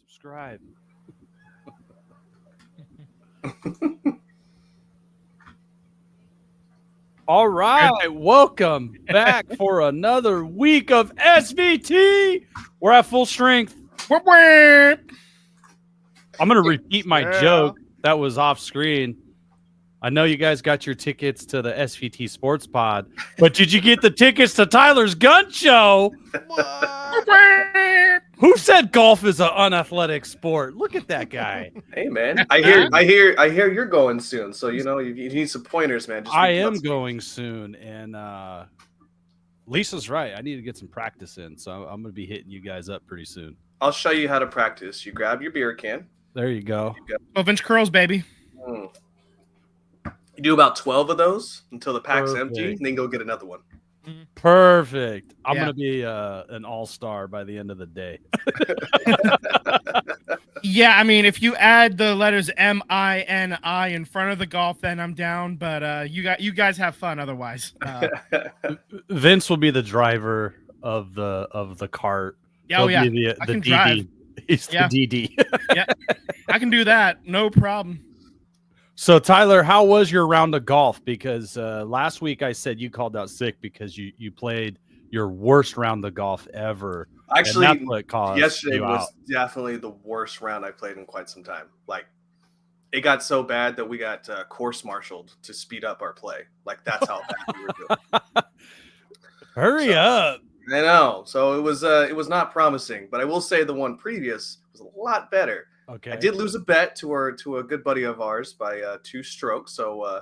subscribe. All right, welcome back for another week of SVT. We're at full strength. I'm going to repeat my joke that was off screen. I know you guys got your tickets to the SVT Sports Pod, but did you get the tickets to Tyler's Gun Show? Who said golf is an unathletic sport? Look at that guy. Hey man, I hear you're going soon, so you need some pointers, man. I am going soon, and Lisa's right. I need to get some practice in, so I'm going to be hitting you guys up pretty soon. I'll show you how to practice. You grab your beer can. There you go. 12-inch curls, baby. You do about 12 of those until the pack's empty, and then go get another one. Perfect. I'm going to be an all-star by the end of the day. Yeah, I mean, if you add the letters M-I-N-I in front of the golf, then I'm down. But you guys have fun otherwise. Vince will be the driver of the cart. Yeah, oh, yeah. The I can DD. drive. He's the DD. Yeah, I can do that. No problem. So, Tyler, how was your round of golf? Because last week I said you called out sick because you played your worst round of golf ever. Actually, and that's what caused yesterday was out. definitely the worst round I played in quite some time. Like, it got so bad that we got course-martialed to speed up our play. Like, that's how bad we were doing. Hurry up. I know. So it was not promising, but I will say the one previous was a lot better. Okay. I did lose a bet to a good buddy of ours by 2 strokes, so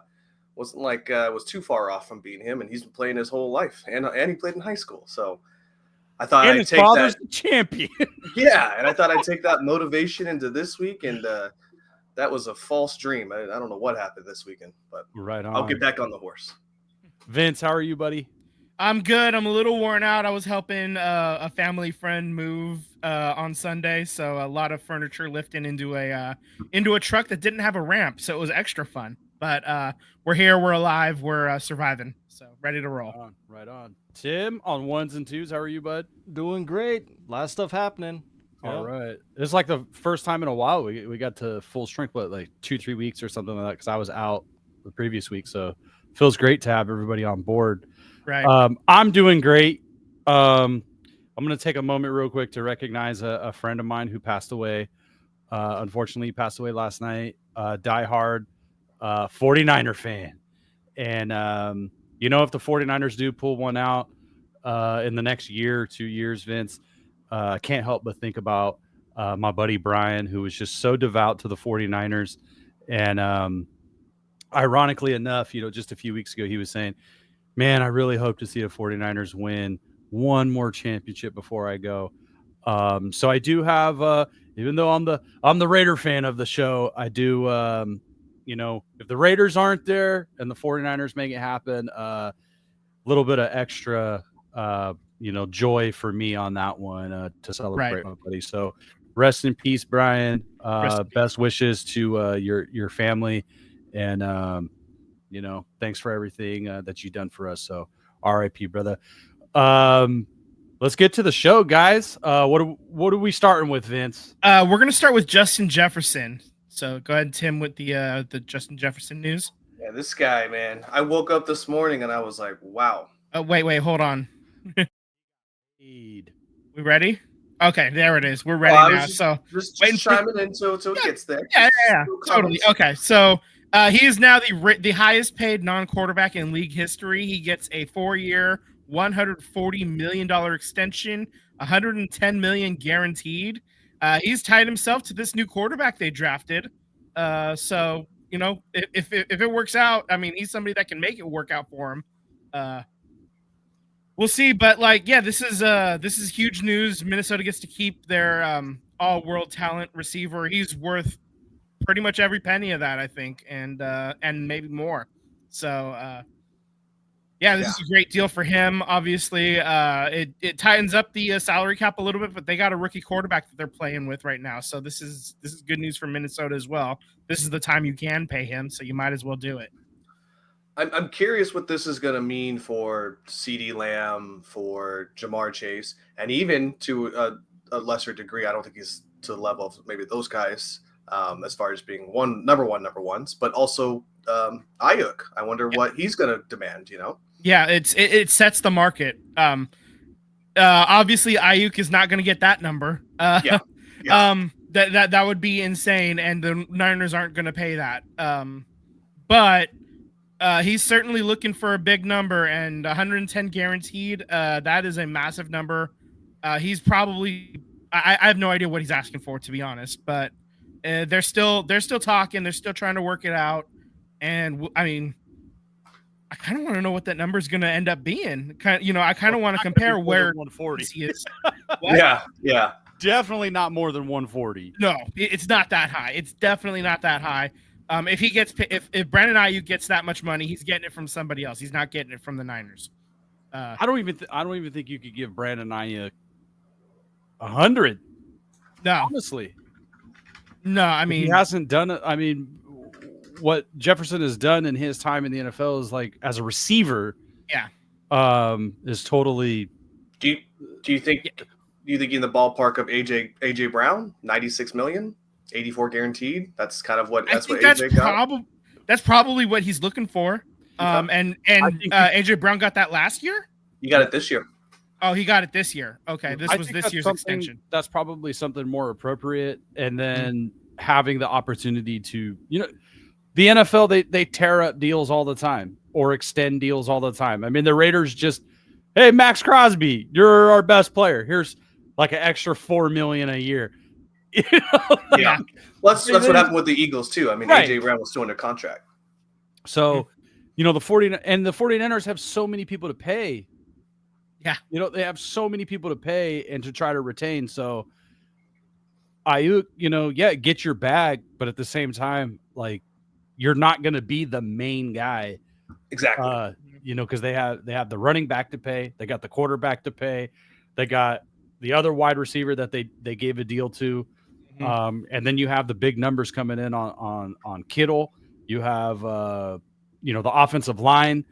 wasn't like was too far off from beating him, and he's been playing his whole life, and he played in high school, so I thought I'd take that. The champion. Yeah, and I thought I'd take that motivation into this week, and that was a false dream. I don't know what happened this weekend, but right on. I'll get back on the horse. Vince, how are you, buddy? I'm good. I'm a little worn out. I was helping a family friend move on Sunday, so a lot of furniture lifting into a truck that didn't have a ramp, so it was extra fun. But we're here, we're alive, we're surviving, so ready to roll. Right on. Tim, on ones and twos, how are you, bud? Doing great. A lot of stuff happening. All right. It's like the first time in a while we got to full strength, like 2-3 weeks or something like that, because I was out the previous week, so it feels great to have everybody on board. Right. I'm doing great. I'm going to take a moment real quick to recognize a friend of mine who passed away. Unfortunately, he passed away last night. Diehard 49er fan. And, if the 49ers do pull one out in the next year or 2 years, Vince, I can't help but think about my buddy Brian, who was just so devout to the 49ers. And ironically enough, just a few weeks ago, he was saying, man, I really hope to see the 49ers win one more championship before I go. So I do have, even though I'm the Raider fan of the show, I do, if the Raiders aren't there and the 49ers make it happen, a little bit of extra, joy for me on that one to celebrate my buddy. So rest in peace, Brian. Best wishes to your family, and thanks for everything that you've done for us. So RIP, brother. Let's get to the show, guys. What are we starting with, Vince? We're going to start with Justin Jefferson. So go ahead, Tim, with the Justin Jefferson news. Yeah, this guy, man. I woke up this morning and I was like, wow. Wait, hold on. We ready? Okay, there it is. We're ready now. Just chiming in until it gets there. Yeah, totally. Okay, so he is now the highest paid non-quarterback in league history. He gets a 4-year, $140 million extension, $110 million guaranteed. He's tied himself to this new quarterback they drafted. So if it works out, I mean, he's somebody that can make it work out for him. We'll see, but this is huge news. Minnesota gets to keep their all-world talent receiver. He's worth pretty much every penny of that, I think, and maybe more. So, this is a great deal for him. Obviously, it tightens up the salary cap a little bit, but they got a rookie quarterback that they're playing with right now. So this is good news for Minnesota as well. This is the time you can pay him, so you might as well do it. I'm curious what this is going to mean for CeeDee Lamb, for Jamar Chase, and even to a lesser degree, I don't think he's to the level of maybe those guys as far as being number ones, but also Ayuk. I wonder what he's going to demand. Yeah, it sets the market. Obviously, Ayuk is not going to get that number. Yeah. That would be insane, and the Niners aren't going to pay that. But he's certainly looking for a big number, and 110 guaranteed. That is a massive number. He's probably I have no idea what he's asking for, to be honest. But they're still talking. They're still trying to work it out. And I mean, I kind of want to know what that number is going to end up being. I kind of want to compare where 140 he is. Yeah. Definitely not more than 140. No, it's not that high. It's definitely not that high. If Brandon Ayuk gets that much money, he's getting it from somebody else. He's not getting it from the Niners. I don't even think you could give Brandon Ayuk 100. No, honestly, no. I mean, he hasn't done it. I mean, what Jefferson has done in his time in the NFL is like as a receiver. Yeah. Is totally. Do you think in the ballpark of AJ Brown, 96 million? 84 guaranteed. That's kind of what AJ got. That's probably what he's looking for. And AJ Brown got that last year. You got it this year. Oh, he got it this year. Okay, this was this year's extension. That's probably something more appropriate. And then having the opportunity to, the NFL they tear up deals all the time or extend deals all the time. I mean, the Raiders just, hey, Max Crosby, you're our best player. Here's like an extra $4 million a year. Yeah. Well, that's what happened with the Eagles too. I mean, right. AJ Brown was still under contract. So, the 49ers have so many people to pay. Yeah. They have so many people to pay and to try to retain. So Ayuk, get your bag, but at the same time, like you're not going to be the main guy. Exactly. Because they have the running back to pay. They got the quarterback to pay. They got the other wide receiver that they gave a deal to. And then you have the big numbers coming in on Kittle. You have, the offensive line.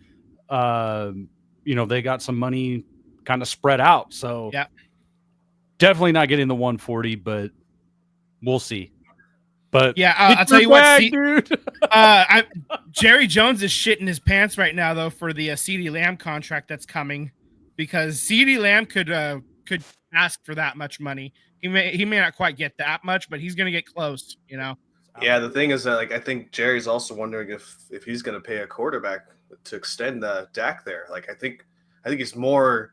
They got some money kind of spread out. So yeah, definitely not getting the 140, but we'll see. But yeah, I'll tell you what, dude. Jerry Jones is shitting his pants right now, though, for the CeeDee Lamb contract that's coming, because CeeDee Lamb could ask for that much money. He may not quite get that much, but he's going to get close. Yeah, the thing is that I think Jerry's also wondering if he's going to pay a quarterback to extend the Dak there. Like I think he's more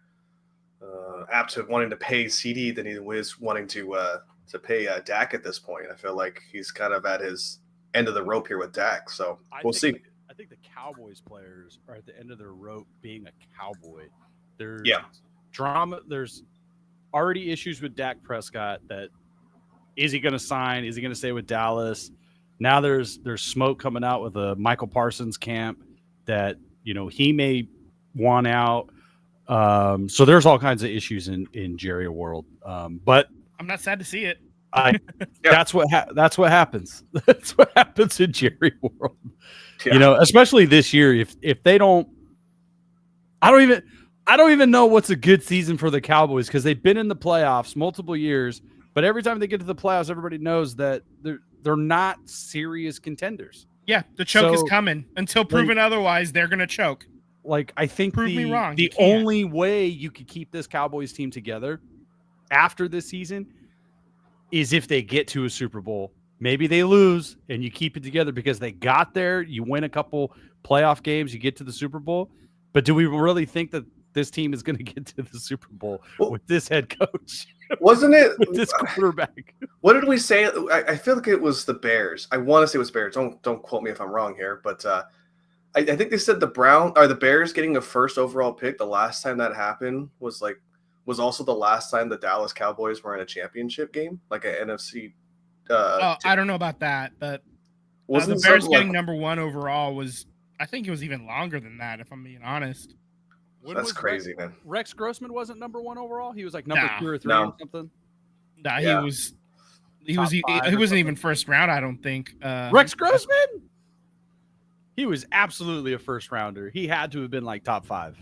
apt to wanting to pay CD than he is wanting to pay Dak at this point. I feel like he's kind of at his end of the rope here with Dak. So we'll see. I think the Cowboys players are at the end of their rope being a Cowboy. There's drama. There's already issues with Dak Prescott. That is he going to sign? Is he going to stay with Dallas? Now there's smoke coming out with a Michael Parsons camp that he may want out. So there's all kinds of issues in Jerry world. But I'm not sad to see it. That's what happens. That's what happens in Jerry world. Yeah. Especially this year. If they don't, I don't even know what's a good season for the Cowboys, because they've been in the playoffs multiple years, but every time they get to the playoffs, everybody knows that they're not serious contenders. Yeah, the choke is coming. Until proven otherwise, they're going to choke. Like, I think prove me wrong. The only way you could keep this Cowboys team together after this season is if they get to a Super Bowl. Maybe they lose and you keep it together because they got there. You win a couple playoff games, you get to the Super Bowl. But do we really think that this team is going to get to the Super Bowl with this head coach? Wasn't it with this quarterback? What did we say? I feel like it was the Bears. I want to say it was Bears. Don't quote me if I'm wrong here, but I think they said the Bears getting a first overall pick. The last time that happened was also the last time the Dallas Cowboys were in a championship game, like an NFC. I don't know about that, but the Bears getting number one overall was, I think it was even longer than that, if I'm being honest. That's crazy, man. Rex Grossman wasn't number one overall. He was like number 2 or 3 or something. Nah, yeah. He wasn't even first round, I don't think. Rex Grossman? He was absolutely a first rounder. He had to have been like top 5.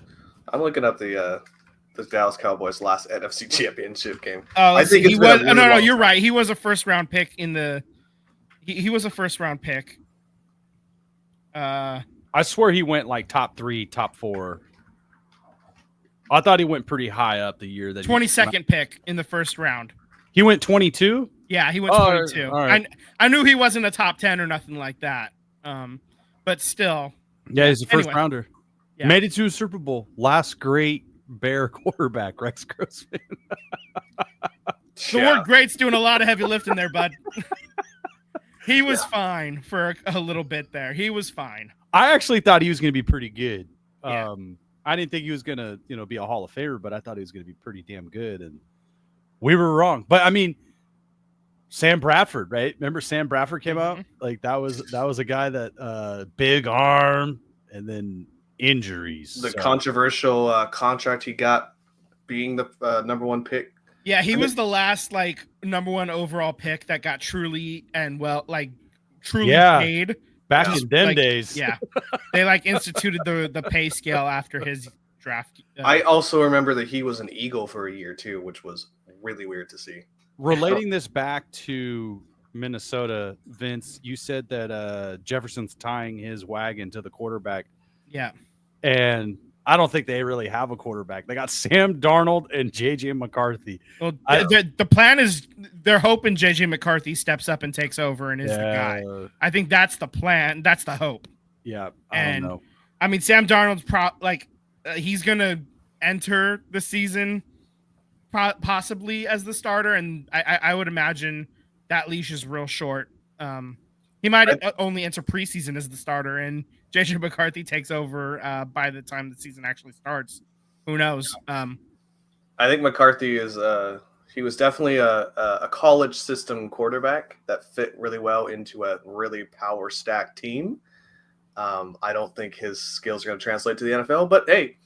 I'm looking up the the Dallas Cowboys' last NFC Championship game. Oh, I think he it's been a was. really No, long you're time. right. He was a first round pick in the. He was a first round pick. I swear he went like top 3, top 4. I thought he went pretty high up the year that 22nd pick in the first round. He went 22. Yeah, he went 22. All right. I knew he wasn't a top 10 or nothing like that. But still. Yeah, he's a first Anyway. rounder. Yeah. Made it to a Super Bowl. Last great Bear quarterback, Rex Grossman. The word great's doing a lot of heavy lifting there, bud. He was fine for a little bit there. He was fine. I actually thought he was going to be pretty good. Yeah. I didn't think he was going to, be a Hall of Famer, but I thought he was going to be pretty damn good. And we were wrong. But I mean, Sam Bradford, right? Remember Sam Bradford came out? Like that was a guy that big arm and then injuries. The controversial contract he got being the number 1 pick. Yeah, he was the last number 1 overall pick that got truly paid. Back in them days. Yeah. They instituted the pay scale after his draft. I also remember that he was an Eagle for a year too, which was really weird to see. Relating this back to Minnesota, Vince, you said that Jefferson's tying his wagon to the quarterback. Yeah. And I don't think they really have a quarterback. They got Sam Darnold and J.J. McCarthy. Well, the plan is they're hoping J.J. McCarthy steps up and takes over and is the guy. I think that's the plan. That's the hope. Yeah, I don't know. I mean, Sam Darnold's he's going to enter the season possibly as the starter, and I would imagine that leash is real short. He might only enter preseason as the starter, and J.J. McCarthy takes over by the time the season actually starts. Who knows? I think McCarthy is he was definitely a college system quarterback that fit really well into a really power stacked team. I don't think his skills are going to translate to the NFL, but hey,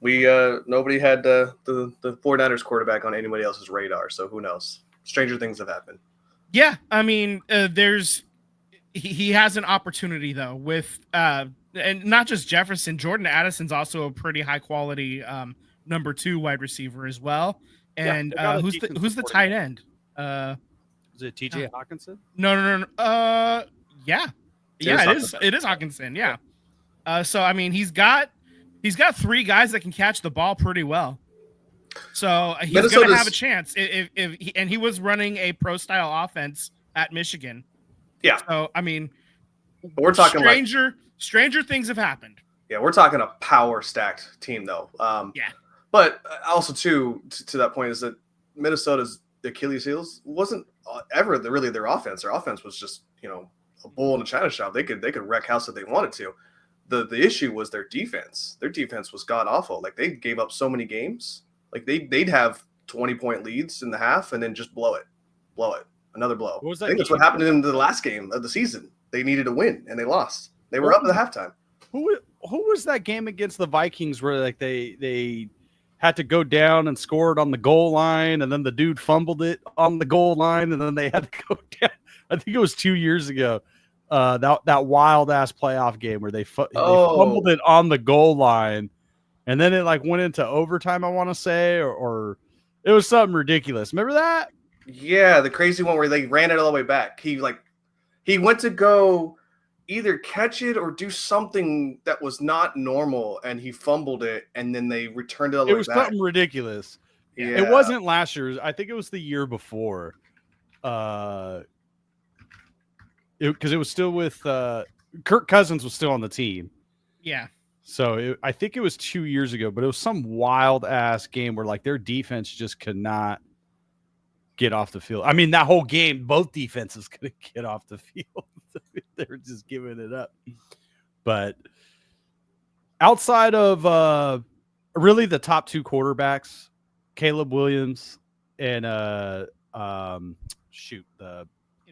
we nobody had the 49ers quarterback on anybody else's radar, so who knows? Stranger things have happened. Yeah, I mean, he has an opportunity though with and not just Jefferson. Jordan Addison's also a pretty high quality number 2 wide receiver as well. And who's the tight end? Is it TJ Hawkinson? No. Yeah, it is Hawkinson. Yeah. So I mean, he's got 3 guys that can catch the ball pretty well. So he's going to have a chance and he was running a pro style offense at Michigan. Yeah. So I mean, we're talking stranger things have happened. Yeah, we're talking a power stacked team though. Yeah. But also to that point is that Minnesota's Achilles heels wasn't ever really their offense. Their offense was just a bull in a china shop. They could wreck house if they wanted to. The issue was their defense. Their defense was god awful. Like they gave up so many games. Like they'd have 20-point leads in the half and then just blow it, another blow. What was that I think that's what happened in the last game of the season. They needed a win and they lost. They were up at the halftime. Who was that game against the Vikings where they had to go down and score it on the goal line, and then the dude fumbled it on the goal line, and then they had to go down? I think it was 2 years ago. That wild ass playoff game where they fumbled it on the goal line, and then it went into overtime. I want to say, or it was something ridiculous. Remember that? Yeah, the crazy one where they ran it all the way back. He went to go either catch it or do something that was not normal, and he fumbled it, and then they returned it all the way back. It was something ridiculous. Yeah. It wasn't last year. I think it was the year before. Because it was still with Kirk Cousins was still on the team. Yeah. So I think it was 2 years ago, but it was some wild ass game where their defense just could not get off the field. I mean, that whole game, both defenses couldn't get off the field. They were just giving it up. But outside of really the top 2 quarterbacks, Caleb Williams and in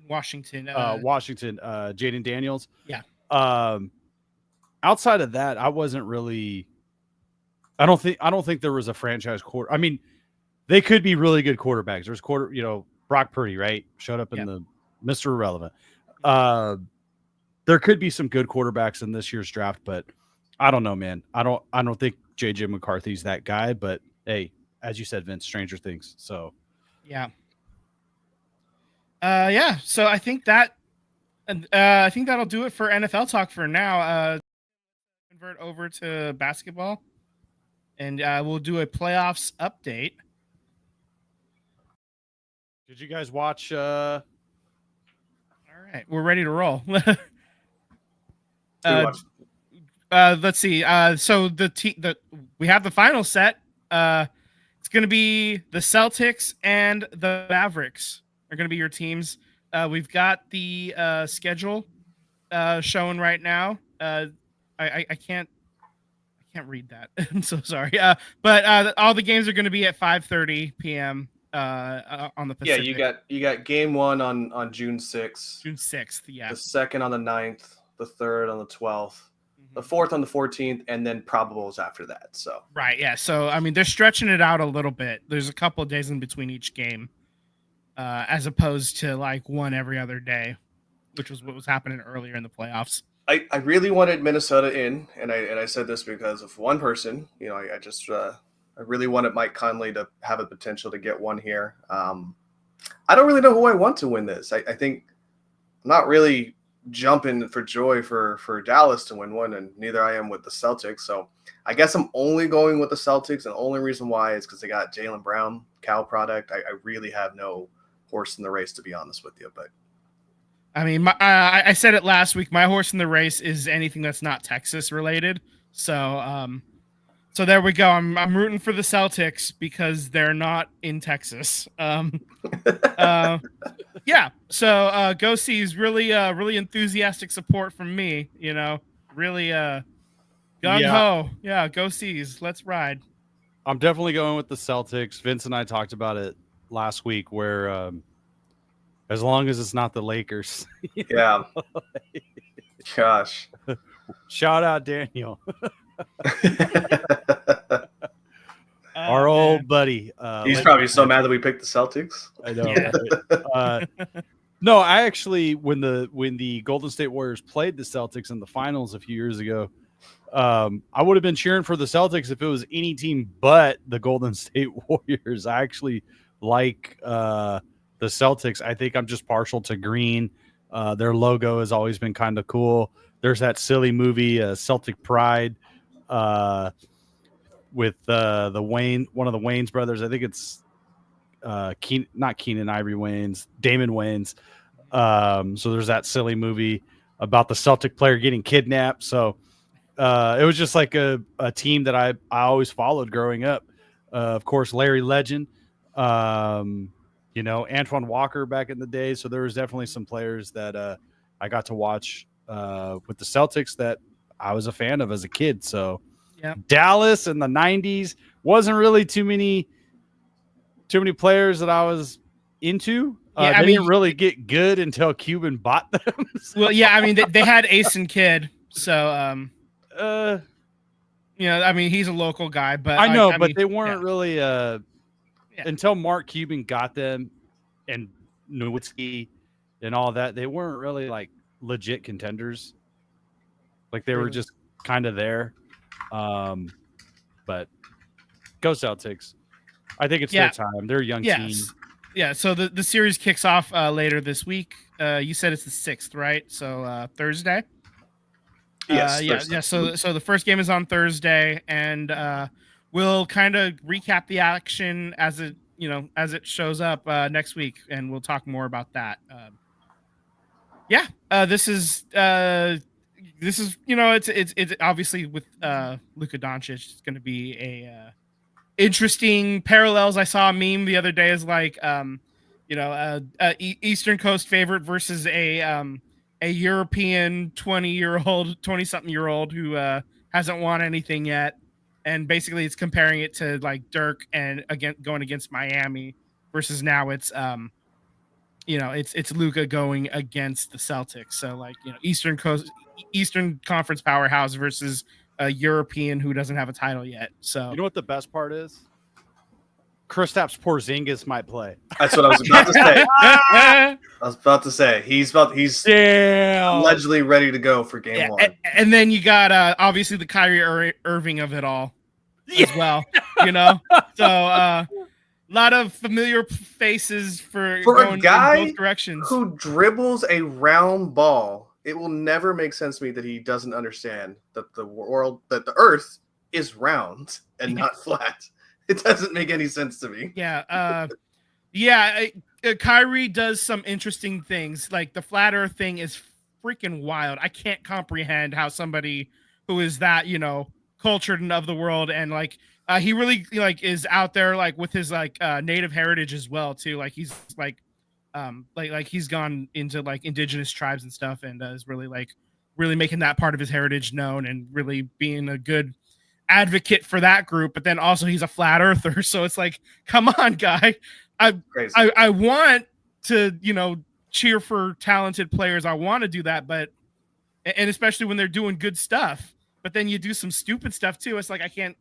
Washington, Jaden Daniels. Yeah. Outside of that, I wasn't really. I don't think there was a franchise quarter. I mean, they could be really good quarterbacks. There's Brock Purdy, right? Showed up in the Mr. Irrelevant. There could be some good quarterbacks in this year's draft, but I don't know, man. I don't think JJ McCarthy's that guy, but hey, as you said, Vince, Stranger Things. So yeah. So I think that'll do it for NFL talk for now. Convert over to basketball, and we'll do a playoffs update. did you guys watch? All right, we're ready to roll. Let's see. So we have the final set. It's going to be the Celtics and the Mavericks are going to be your teams. We've got the schedule showing right now. I can't read that. I'm so sorry. But all the games are going to be at 5:30 p.m. On the Pacific. Yeah, you got game 1 on June 6th. June 6th. Yeah. The second on the 9th, the third on the 12th. The fourth on the 14th, and then probables after that. So right, yeah. So I mean, they're stretching it out a little bit. There's a couple of days in between each game, as opposed to like one every other day, which was what was happening earlier in the playoffs. I really wanted Minnesota in, and I said this because of one person. You know, I really wanted Mike Conley to have a potential to get one here. I don't really know who I want to win this. I think I'm not really jumping for joy for Dallas to win one, and neither I am with the Celtics. So I guess I'm only going with the Celtics, and the only reason why is because they got Jaylen Brown, Cal product. I really have no horse in the race, to be honest with you. But I mean, I said it last week. My horse in the race is anything that's not Texas related. So so there we go. I'm rooting for the Celtics because they're not in Texas. Yeah. So go C's, really enthusiastic support from me. You know, really gung ho. Yeah, go C's. Let's ride. I'm definitely going with the Celtics. Vince and I talked about it last week, where as long as it's not the Lakers. Yeah. Gosh. Shout out Daniel. Our old buddy. He's probably so mad that we picked the Celtics. I know. Yeah. Right? No, I actually, when the Golden State Warriors played the Celtics in the finals a few years ago, I would have been cheering for the Celtics if it was any team but the Golden State Warriors. I actually like the Celtics. I think I'm just partial to green. Their logo has always been kind of cool. There's that silly movie, Celtic Pride, with one of the Wayans brothers. I think it's not Keenan Ivory Wayans, Damon Wayans. So there's that silly movie about the Celtic player getting kidnapped. So it was just like a team that I always followed growing up. Of course, Larry Legend, Antoine Walker back in the day. So there was definitely some players that I got to watch with the Celtics that I was a fan of as a kid. So yeah. Dallas in the 90s wasn't really too many players that I was into. They didn't really get good until Cuban bought them. So. Well, yeah, I mean they had Ace and Kidd, so he's a local guy, but I know, but they weren't really until Mark Cuban got them and Nowitzki and all that. They weren't really like legit contenders. Like they were just kind of there. But go Celtics. I think it's their time. They're a young team. Yeah, so the series kicks off later this week. You said it's the 6th, right? So Thursday. Yes. So the first game is on Thursday, and we'll kind of recap the action as it shows up next week, and we'll talk more about that. This is it's obviously with Luka Doncic, it's going to be a interesting parallels. I saw a meme the other day is like Eastern Coast favorite versus a European 20-something-year-old who hasn't won anything yet, and basically it's comparing it to like Dirk and going against Miami versus now it's it's Luka going against the Celtics. So like Eastern Conference powerhouse versus a European who doesn't have a title yet. So you know what the best part is? Kristaps Porzingis might play. That's what I was about to say. He's allegedly ready to go for game 1. And then you got obviously the Kyrie Irving of it all as well. So a lot of familiar faces for a going guy in both directions. who dribbles a round ball. It will never make sense to me that he doesn't understand that the Earth is round and not flat. It doesn't make any sense to me. Yeah. Kyrie does some interesting things. Like the flat Earth thing is freaking wild. I can't comprehend how somebody who is that, cultured and of the world, and like he really is out there like with his native heritage as well too. Like he's like he's gone into like indigenous tribes and stuff, and is really making that part of his heritage known, and really being a good advocate for that group. But then also he's a flat earther, so it's like, come on, guy. I want to cheer for talented players. I want to do that, and especially when they're doing good stuff. But then you do some stupid stuff too. It's like I can't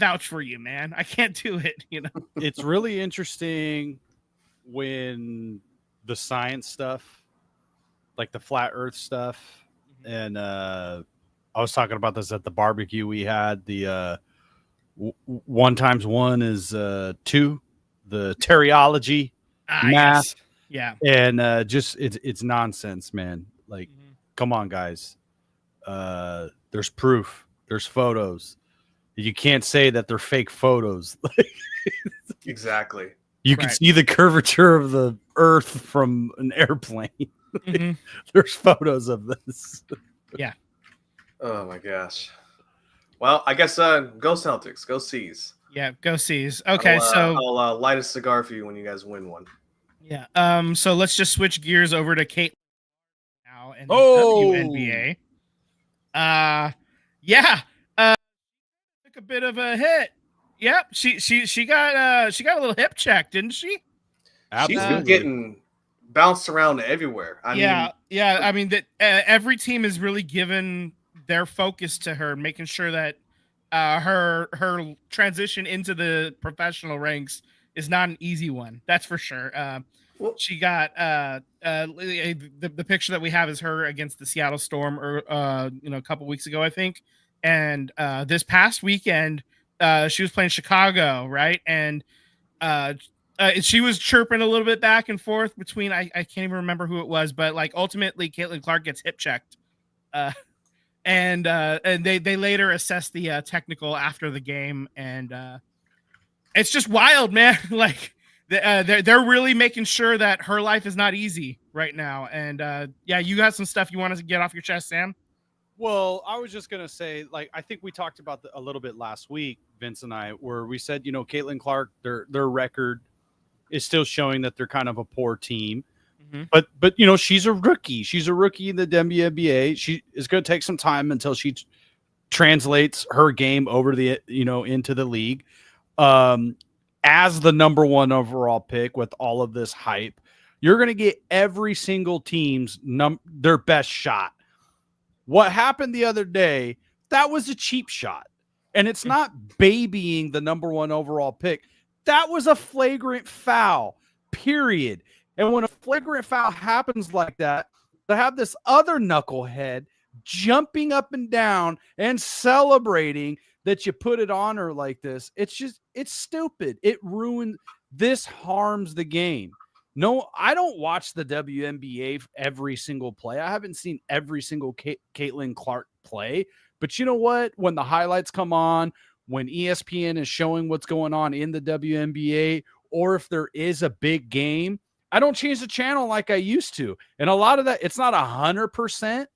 vouch for you, man. I can't do it. It's really interesting when the science stuff, like the flat Earth stuff, and I was talking about this at the barbecue we had. The 1 × 1 is 2. The teriology math, yes. Yeah, and just it's nonsense, man. Like, come on, guys. There's proof. There's photos. You can't say that they're fake photos. Exactly. You can see the curvature of the Earth from an airplane. There's photos of this. Yeah. Oh my gosh. Well, I guess go Celtics. Go C's. Yeah, go C's. Okay, I'll light a cigar for you when you guys win one. Yeah. So let's just switch gears over to Kate now and the WNBA. Took a bit of a hit. Yep, she got a little hip check, didn't she? Absolutely. She's been getting bounced around everywhere. I mean that every team is really given their focus to her, making sure that her transition into the professional ranks is not an easy one. That's for sure. She got the picture that we have is her against the Seattle Storm, a couple weeks ago, I think. And this past weekend, she was playing Chicago, right? And she was chirping a little bit back and forth between I can't even remember who it was, but like ultimately Caitlin Clark gets hip checked. And they later assessed the technical after the game, and it's just wild, man. Like they're really making sure that her life is not easy right now. And you got some stuff you want to get off your chest, Sam? Well, I was just gonna say, like, I think we talked about a little bit last week, Vince and I, where we said, Caitlin Clark, their record is still showing that they're kind of a poor team. But she's a rookie. She's a rookie in the WNBA. She is going to take some time until she translates her game over the into the league. As the number 1 overall pick with all of this hype, you're going to get every single team's their best shot. What happened the other day, that was a cheap shot. And it's not babying the number 1 overall pick. That was a flagrant foul, period. And when a flagrant foul happens like that, to have this other knucklehead jumping up and down and celebrating that you put it on her like this, it's stupid. It ruined. This harms the game. No, I don't watch the WNBA every single play. I haven't seen every single Caitlin Clark play. But you know what? When the highlights come on, when ESPN is showing what's going on in the WNBA, or if there is a big game, I don't change the channel like I used to. And a lot of that, it's not 100%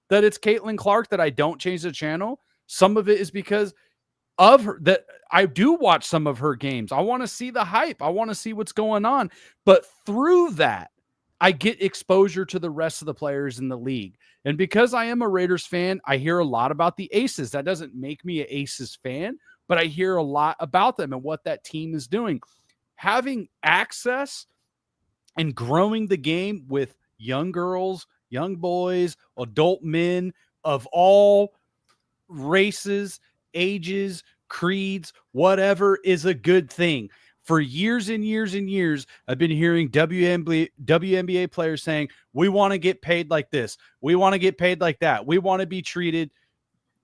that it's Caitlin Clark that I don't change the channel. Some of it is because of her, that I do watch some of her games. I want to see the hype. I want to see what's going on. But through that, I get exposure to the rest of the players in the league. And because I am a Raiders fan, I hear a lot about the Aces. That doesn't make me an Aces fan, but I hear a lot about them and what that team is doing. Having access and growing the game with young girls, young boys, adult men of all races, ages, creeds, whatever, is a good thing. For years and years and years, I've been hearing WNBA players saying, we want to get paid like this. We want to get paid like that. We want to be treated.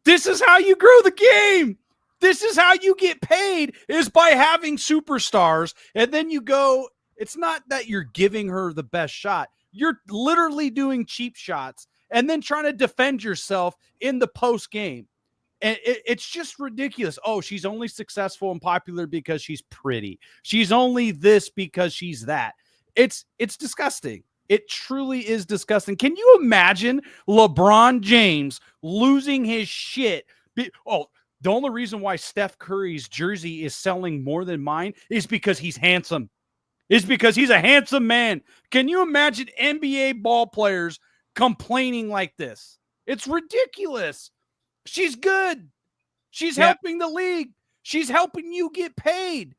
This is how you grow the game. This is how you get paid, is by having superstars. And then you go, it's not that you're giving her the best shot. You're literally doing cheap shots and then trying to defend yourself in the post game. And it's just ridiculous. Oh, she's only successful and popular because she's pretty. She's only this because she's that. It's disgusting. It truly is disgusting. Can you imagine LeBron James losing his shit? The only reason why Steph Curry's jersey is selling more than mine is because he's handsome. Is because he's a handsome man. Can you imagine NBA ball players complaining like this? It's ridiculous. She's good. She's helping the league. She's helping you get paid.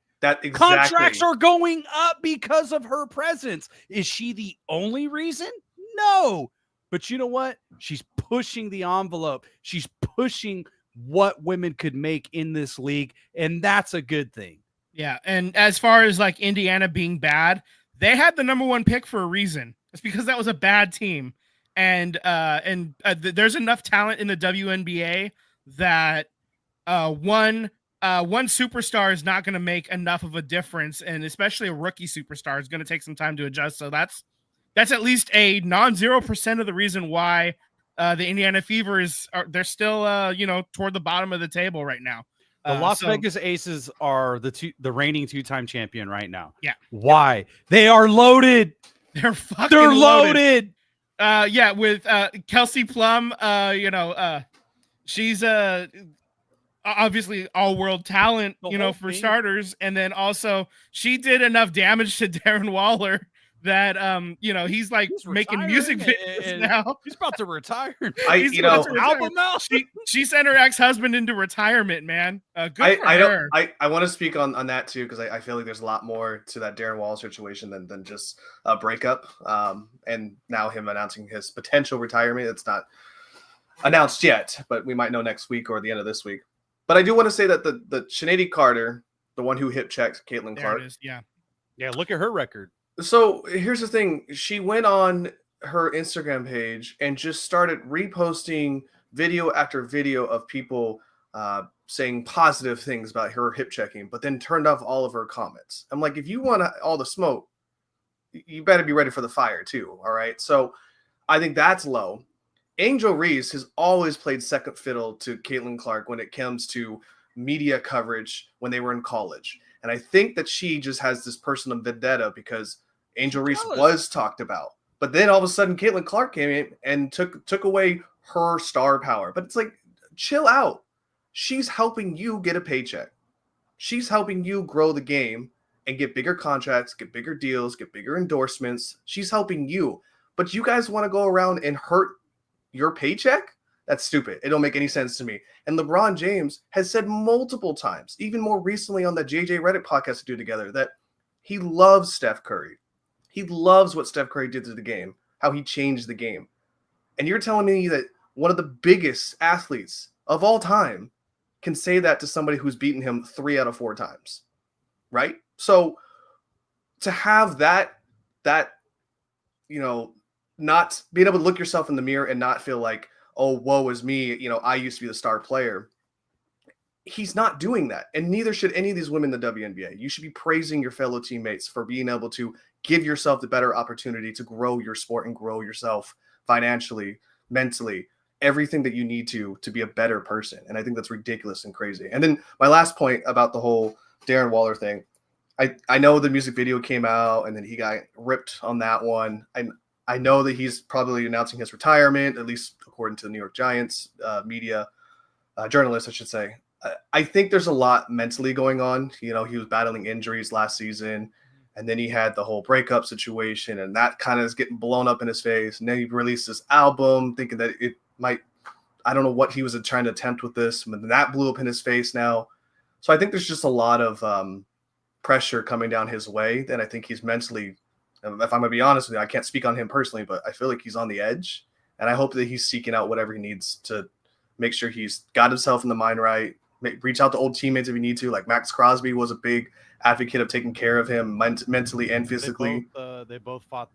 Contracts are going up because of her presence. Is she the only reason? No. But you know what? She's pushing the envelope. She's pushing what women could make in this league, and that's a good thing. Yeah, and as far as like Indiana being bad, they had the number 1 pick for a reason. It's because that was a bad team, and there's enough talent in the WNBA that one superstar is not going to make enough of a difference, and especially a rookie superstar is going to take some time to adjust. So that's at least a non-0% of the reason why the Indiana Fever they're still toward the bottom of the table right now. The Las Vegas Aces are the reigning 2-time champion right now. Yeah. Why? They are loaded. They're fucking loaded. With Kelsey Plum, she's obviously all-world talent, for starters, and then also she did enough damage to Darren Waller that he's making music videos now. He's about to retire. Album now. She sent her ex-husband into retirement, man. Good for her. I want to speak on that too, because I feel like there's a lot more to that Darren Waller situation than just a breakup. And now him announcing his potential retirement. It's not announced yet, but we might know next week or the end of this week. But I do want to say that the Sinead Carter, the one who hip checked Caitlin Clark. Yeah. Look at her record. So here's the thing. She went on her Instagram page and just started reposting video after video of people saying positive things about her hip checking, but then turned off all of her comments. I'm like, if you want all the smoke, you better be ready for the fire too. All right. So I think that's low. Angel Reese has always played second fiddle to Caitlin Clark when it comes to media coverage when they were in college. And I think that she just has this personal vendetta because Angel Reese was talked about. But then all of a sudden, Caitlin Clark came in and took away her star power. But it's like, chill out. She's helping you get a paycheck. She's helping you grow the game and get bigger contracts, get bigger deals, get bigger endorsements. She's helping you. But you guys want to go around and hurt your paycheck? That's stupid. It don't make any sense to me. And LeBron James has said multiple times, even more recently on the JJ Redick podcast to do together, that he loves Steph Curry. He loves what Steph Curry did to the game, how he changed the game. And you're telling me that one of the biggest athletes of all time can say that to somebody who's beaten him 3 out of 4 times, right? So to have that, not being able to look yourself in the mirror and not feel like, oh, woe is me, I used to be the star player. He's not doing that. And neither should any of these women in the WNBA. You should be praising your fellow teammates for being able to give yourself the better opportunity to grow your sport and grow yourself financially, mentally, everything that you need to be a better person. And I think that's ridiculous and crazy. And then my last point about the whole Darren Waller thing, I know the music video came out and then he got ripped on that one. I know that he's probably announcing his retirement, at least according to the New York Giants media journalists, I should say. I think there's a lot mentally going on. He was battling injuries last season, and then he had the whole breakup situation, and that kind of is getting blown up in his face. And then he released this album thinking that it might, I don't know what he was trying to attempt with this, but that blew up in his face now. So I think there's just a lot of pressure coming down his way. Then I think he's mentally, if I'm going to be honest with you, I can't speak on him personally, but I feel like he's on the edge. And I hope that he's seeking out whatever he needs to make sure he's got himself in the mind right. Reach out to old teammates if you need to. Like Max Crosby was a big advocate of taking care of him mentally and physically. They both fought,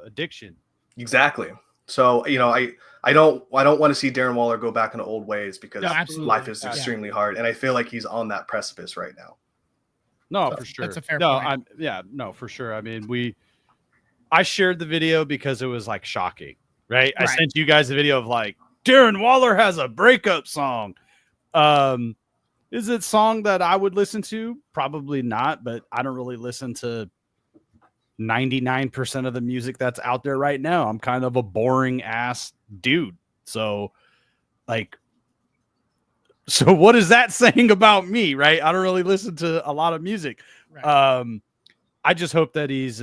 addiction. Exactly. So I don't want to see Darren Waller go back into old ways because life is extremely hard, and I feel like he's on that precipice right now. No, for sure. That's a fair point. No, for sure. I mean, I shared the video because it was like shocking, right? I sent you guys a video of like Darren Waller has a breakup song. Is it a song that I would listen to? Probably not, but I don't really listen to 99% of the music that's out there right now. I'm kind of a boring ass dude. So what is that saying about me, right? I don't really listen to a lot of music. Right. I just hope that he's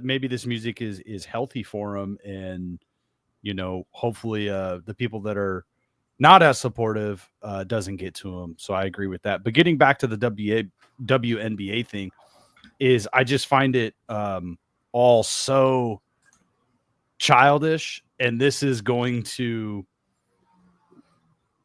maybe this music is healthy for him, and hopefully the people that are not as supportive doesn't get to him. So I agree with that. But getting back to the WNBA thing, is I just find it all so childish, and this is going to,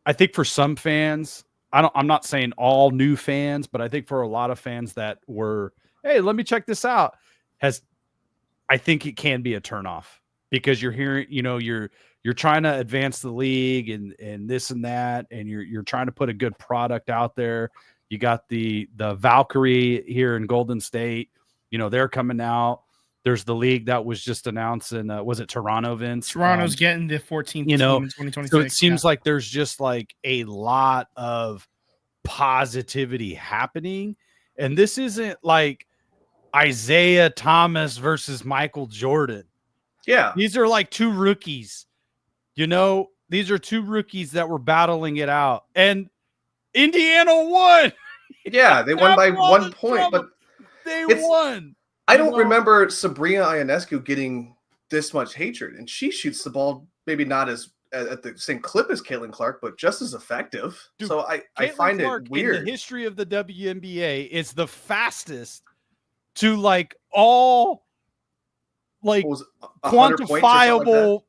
I think for some fans, I'm not saying all new fans, but I think for a lot of fans that were, hey, let me check this out, I think it can be a turnoff, because you're hearing, you're trying to advance the league and this and that, and you're trying to put a good product out there. You got the Valkyrie here in Golden State, they're coming out. There's the league that was just announced in, was it Toronto, Vince? Toronto's getting the 14th team in 2026. So it seems like there's just like a lot of positivity happening. And this isn't like Isaiah Thomas versus Michael Jordan. Yeah. These are like two rookies. These are two rookies that were battling it out. And Indiana won. Yeah, they won by 1 point, but they won. I don't remember Sabrina Ionescu getting this much hatred, and she shoots the ball maybe not as at the same clip as Caitlin Clark, but just as effective. Dude, so I find Clark, it weird. In the history of the WNBA, is the fastest to like all like quantifiable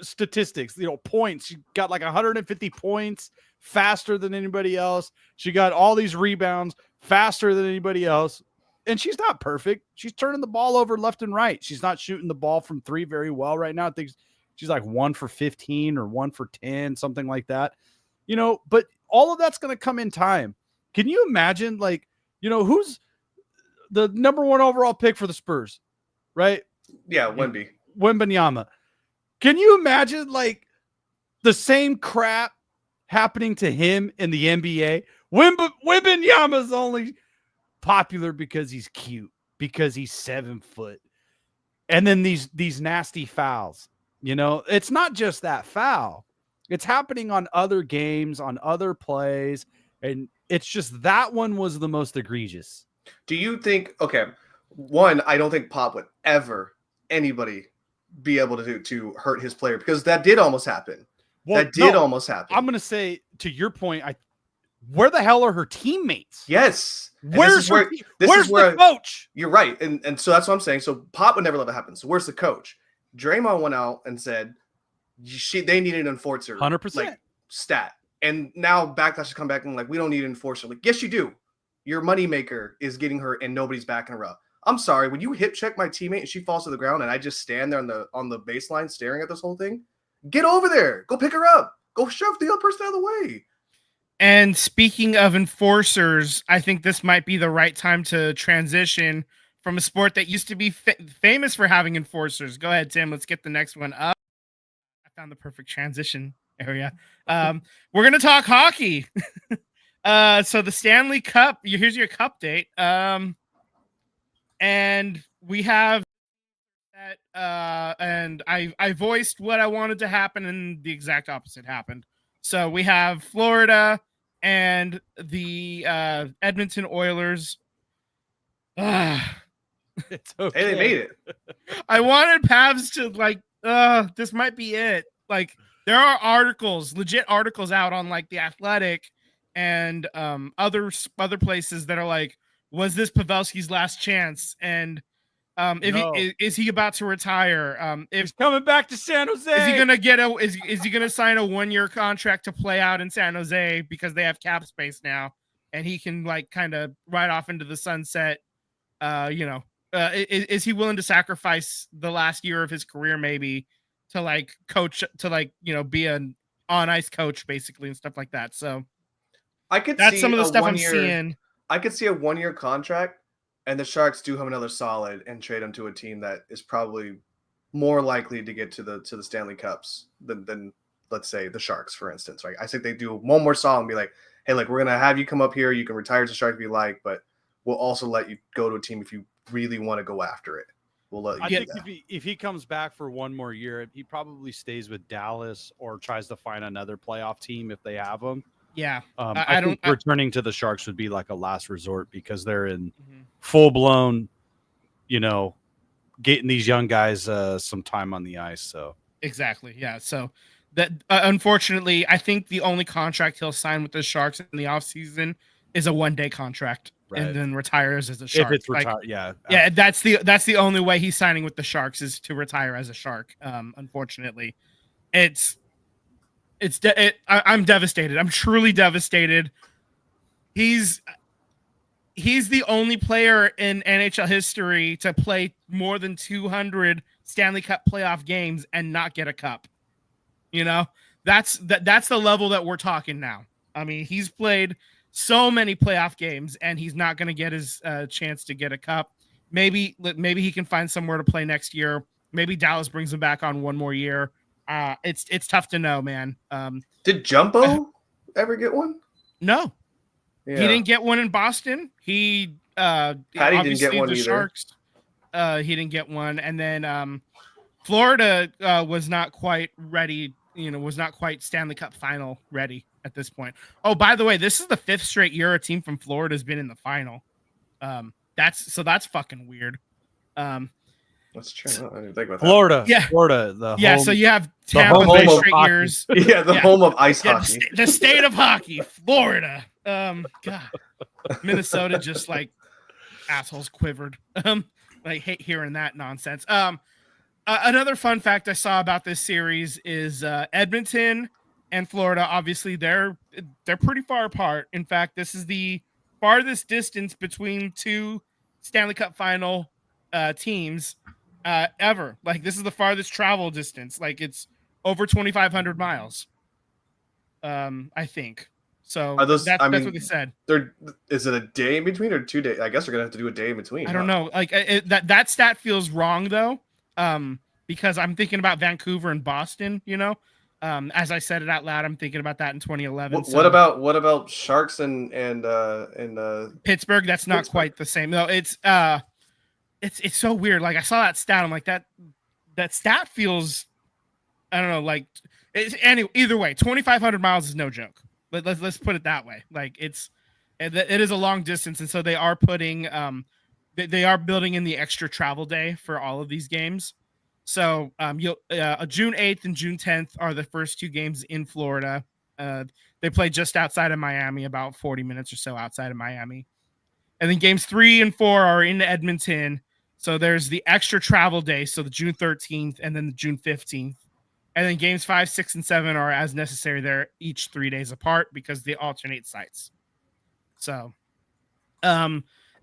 statistics. Points. She got like 150 points faster than anybody else. She got all these rebounds faster than anybody else. And she's not perfect. She's turning the ball over left and right. She's not shooting the ball from three very well right now. I think she's like 1 for 15 or 1 for 10, something like that. But all of that's going to come in time. Can you imagine, like, who's the number 1 overall pick for the Spurs, right? Yeah, Wembanyama. Can you imagine, like, the same crap happening to him in the NBA? Wembanyama's only popular because he's cute, because he's 7 foot, and then these nasty fouls. It's not just that foul, it's happening on other games, on other plays, and it's just that one was the most egregious. Do you think, okay, one, I don't think Pop would ever anybody be able to hurt his player, because that did almost happen. Almost happen. I'm gonna say, to your point, where the hell are her teammates? Yes. Where's the coach? You're right. And so that's what I'm saying. So Pop would never let it happen. So where's the coach? Draymond went out and said they needed an enforcer. 100%. Stat. And now Backlash has come back and like, we don't need an enforcer. Like, yes, you do. Your moneymaker is getting hurt and nobody's backing her up. I'm sorry. When you hip check my teammate and she falls to the ground and I just stand there on the baseline staring at this whole thing, get over there. Go pick her up. Go shove the other person out of the way. And speaking of enforcers, I think this might be the right time to transition from a sport that used to be famous for having enforcers. Go ahead, Tim. Let's get the next one up. I found the perfect transition area. We're going to talk hockey. So the Stanley Cup, here's your cup date. And we have that, and I voiced what I wanted to happen, and the exact opposite happened. So we have Florida and the Edmonton Oilers. It's okay. Hey, they made it. I wanted Pavs to this might be it. Like, there are legit articles out on like The Athletic and other places that are like, was this Pavelski's last chance? And is he about to retire? If he's coming back to San Jose, is he gonna is he gonna sign a 1-year contract to play out in San Jose because they have cap space now, and he can like kind of ride off into the sunset? Is he willing to sacrifice the last year of his career maybe to like coach, to like, you know, be an on ice coach basically and stuff like that. So that's some of the stuff I'm seeing. I could see a 1-year contract, and the Sharks do have another solid and trade him to a team that is probably more likely to get to the Stanley Cups than let's say the Sharks, for instance. Right? I think they do one more solid and be like, hey, like, we're gonna have you come up here. You can retire as a Shark if you like, but we'll also let you go to a team if you really want to go after it. We'll let you. I think if he comes back for one more year, he probably stays with Dallas or tries to find another playoff team if they have him. Yeah, I think returning to the Sharks would be like a last resort because they're in full blown, you know, getting these young guys some time on the ice. So exactly, yeah. So that unfortunately, I think the only contract he'll sign with the Sharks in the offseason is a 1-day contract, and then retires as a Shark. If it's retired, yeah. That's the only way he's signing with the Sharks is to retire as a Shark. Unfortunately, I'm devastated. I'm truly devastated. He's the only player in NHL history to play more than 200 Stanley Cup playoff games and not get a cup. You know, that's the level that we're talking now. I mean, he's played so many playoff games and he's not going to get his chance to get a cup. Maybe he can find somewhere to play next year. Maybe Dallas brings him back on one more year. It's tough to know, man. Did Jumbo ever get one? No, he didn't get one in Boston. Patty didn't get one either. Sharks, he didn't get one, and then Florida was not quite ready. You know, was not quite Stanley Cup final ready at this point. Oh, by the way, this is the 5th straight year a team from Florida has been in the final. That's fucking weird. That's true. I didn't think about that. Florida. So you have Tampa 3 straight years. Yeah, the home of ice hockey. The state of hockey, Florida. God, Minnesota just like assholes quivered. I hate hearing that nonsense. Another fun fact I saw about this series is Edmonton and Florida. Obviously, they're pretty far apart. In fact, this is the farthest distance between 2 Stanley Cup final teams ever. Like, this is the farthest travel distance. Like, it's over 2,500 miles. I think. So that's what they said. Is it a day in between or 2 days? I guess we're gonna have to do a day in between. I don't know. Like that stat feels wrong though, because I'm thinking about Vancouver and Boston. You know, as I said it out loud, I'm thinking about that in 2011. What about Sharks and Pittsburgh? That's not quite the same. No, it's so weird. Like, I saw that stat. I'm like, that stat feels, I don't know. Like, either way, 2,500 miles is no joke. Let's put it that way. Like, it is a long distance, and so they are putting they are building in the extra travel day for all of these games. So June 8th and June 10th are the first 2 games in Florida. They play just outside of Miami, about 40 minutes or so outside of Miami. And then games 3 and 4 are in Edmonton. So there's the extra travel day, so the June 13th and then the June 15th. And then games 5, 6, and 7 are as necessary. They're each 3 days apart because they alternate sites. So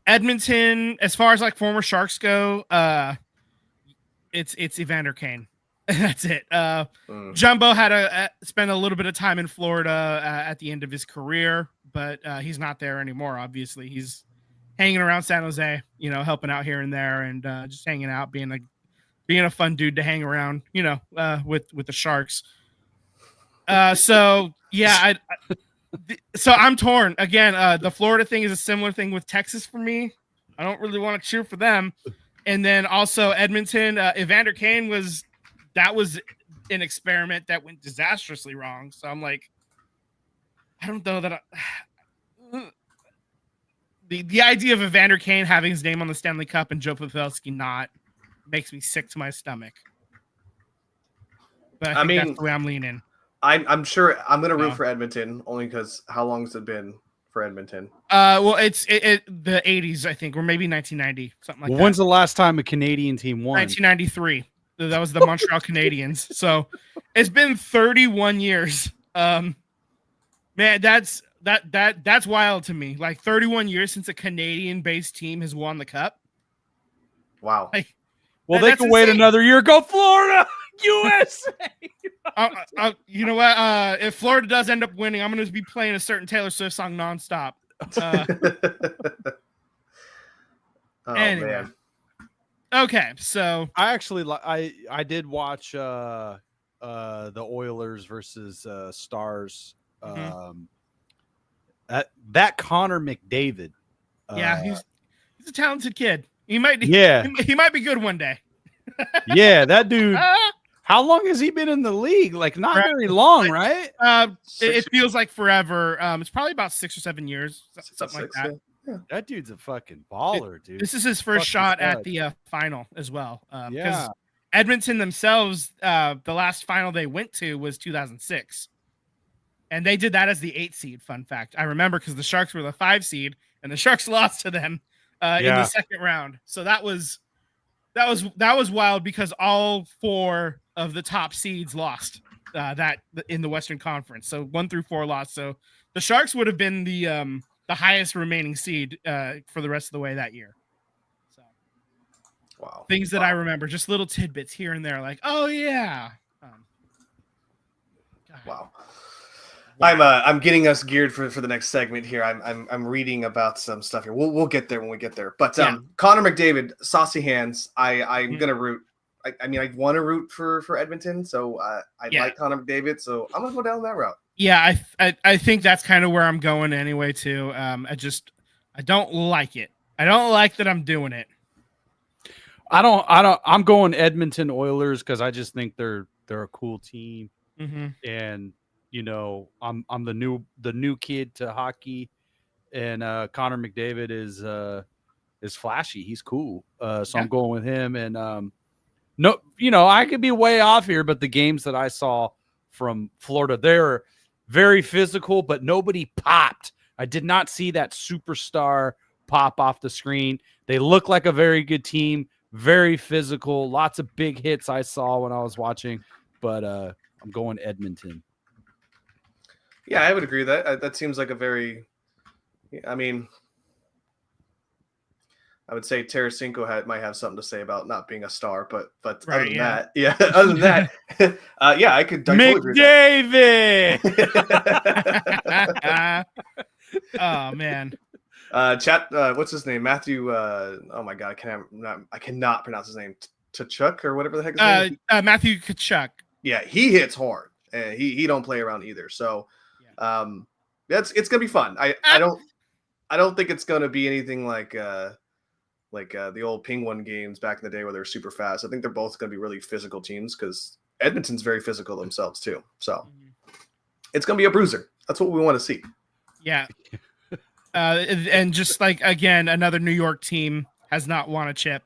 Edmonton, as far as like former Sharks go, it's Evander Kane. That's it. Jumbo had to spend a little bit of time in Florida at the end of his career, but he's not there anymore. Obviously, he's hanging around San Jose, you know, helping out here and there, and just hanging out, being a fun dude to hang around, you know, with the Sharks. So yeah, so I'm torn again. The Florida thing is a similar thing with Texas for me. I don't really want to cheer for them. And then also Edmonton, Evander Kane was an experiment that went disastrously wrong. So I'm like, I don't know that the idea of Evander Kane having his name on the Stanley Cup and Joe Pavelski not makes me sick to my stomach. But I think that's the way I'm leaning. I'm sure I'm going to root for Edmonton only because how long has it been for Edmonton? Well, it's the 80s, I think, or maybe 1990, something like that. When's the last time a Canadian team won? 1993. That was the Montreal Canadiens. So it's been 31 years. Man, that's wild to me. Like 31 years since a Canadian-based team has won the cup. Wow. Well, they can wait another year. Go Florida. USA. You know what? If Florida does end up winning, I'm going to be playing a certain Taylor Swift song nonstop. Anyway. Man. Okay, so I actually I did watch the Oilers versus Stars. That Connor McDavid. Yeah, he's a talented kid. He might be good one day. Yeah, that dude. How long has he been in the league? Like not very long, right? It feels like forever. It's probably about 6 or 7 years, something like that. Yeah. That dude's a fucking baller, dude. This is his first shot at the final as well. Yeah. Edmonton themselves, the last final they went to was 2006. And they did that as the 8 seed, fun fact. I remember because the Sharks were the 5 seed and the Sharks lost to them in the second round. So that was wild because all 4 of the top seeds lost that in the Western Conference. So 1 through 4 lost. So the Sharks would have been the highest remaining seed for the rest of the way that year. So wow. Things that I remember, just little tidbits here and there, like, oh yeah. Wow. I'm getting us geared for the next segment here. I'm reading about some stuff here. We'll get there when we get there. But Connor McDavid, saucy hands. I'm gonna root. I want to root for Edmonton, so I like Connor McDavid, so I'm gonna go down that route. Yeah, I think that's kind of where I'm going anyway too. I don't like it. I don't like that I'm doing it. I'm going Edmonton Oilers because I just think they're a cool team, and you know I'm the new kid to hockey, and Connor McDavid is flashy. He's cool, so I'm going with him. And no, you know I could be way off here, but the games that I saw from Florida, they're very physical, but nobody popped. I did not see that superstar pop off the screen. They look like a very good team, very physical, lots of big hits I saw when I was watching, but I'm going Edmonton. Yeah, I would agree with that. That seems like a very, I mean, I would say Tarasenko might have something to say about not being a star, but other than that, other than that, I could totally agree with that. Oh man. What's his name? Matthew. Oh my God, I cannot pronounce his name. Tkachuk or whatever the heck his name. Matthew Tkachuk. Yeah, he hits hard, and he don't play around either. So, it's gonna be fun. I don't think it's gonna be anything like the old Penguin games back in the day where they're super fast. I think they're both gonna be really physical teams because Edmonton's very physical themselves too. So, it's gonna be a bruiser. That's what we want to see. Yeah. And just like, again, another New York team has not won a chip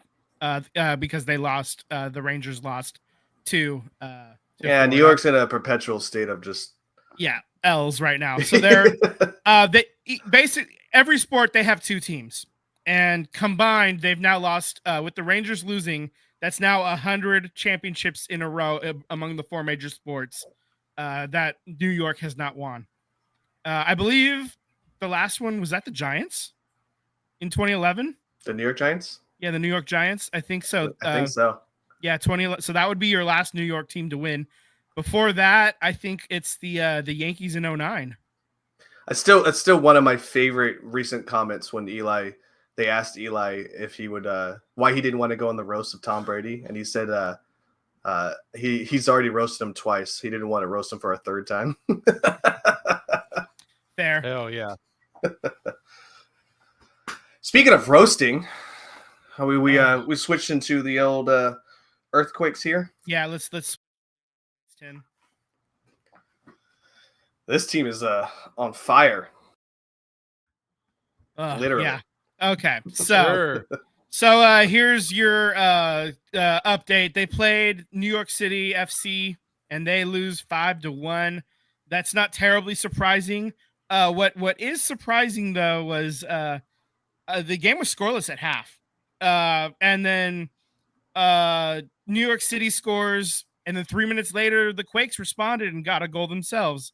because they lost. The Rangers lost to New York's in a perpetual state of just L's right now. So they're they basically every sport they have 2 teams, and combined they've now lost with the Rangers losing. That's now 100 championships in a row among the 4 major sports that New York has not won. I believe. The last one was that the Giants in 2011. The New York Giants. Yeah, the New York Giants. I think so. I think so. Yeah, 2011. So that would be your last New York team to win. Before that, I think it's the Yankees in 2009. It's still one of my favorite recent comments when they asked Eli if he would why he didn't want to go on the roast of Tom Brady, and he said he's already roasted him twice. He didn't want to roast him for a third time. Fair. Hell yeah. Speaking of roasting, we switched into the old earthquakes here. Yeah, let's 10. This team is on fire. Literally. Yeah. Okay. So here's your update. They played New York City FC and they lose 5-1. That's not terribly surprising. What is surprising though was the game was scoreless at half, and then New York City scores, and then 3 minutes later the Quakes responded and got a goal themselves,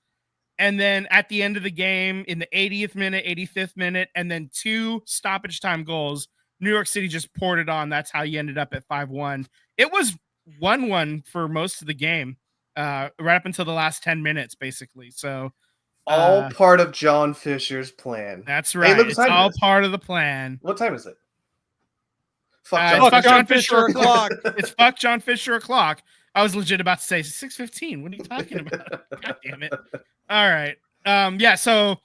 and then at the end of the game in the 80th minute, 85th minute, and then 2 stoppage time goals, New York City just poured it on. That's how you ended up at 5-1. It was 1-1 for most of the game, right up until the last 10 minutes, basically. So all part of John Fisher's plan. That's right. Hey, look, it's all part of the plan. What time is it? Fuck John Fisher o'clock. It's fuck John Fisher o'clock. I was legit about to say 6:15. What are you talking about? God damn it. All right. Yeah, so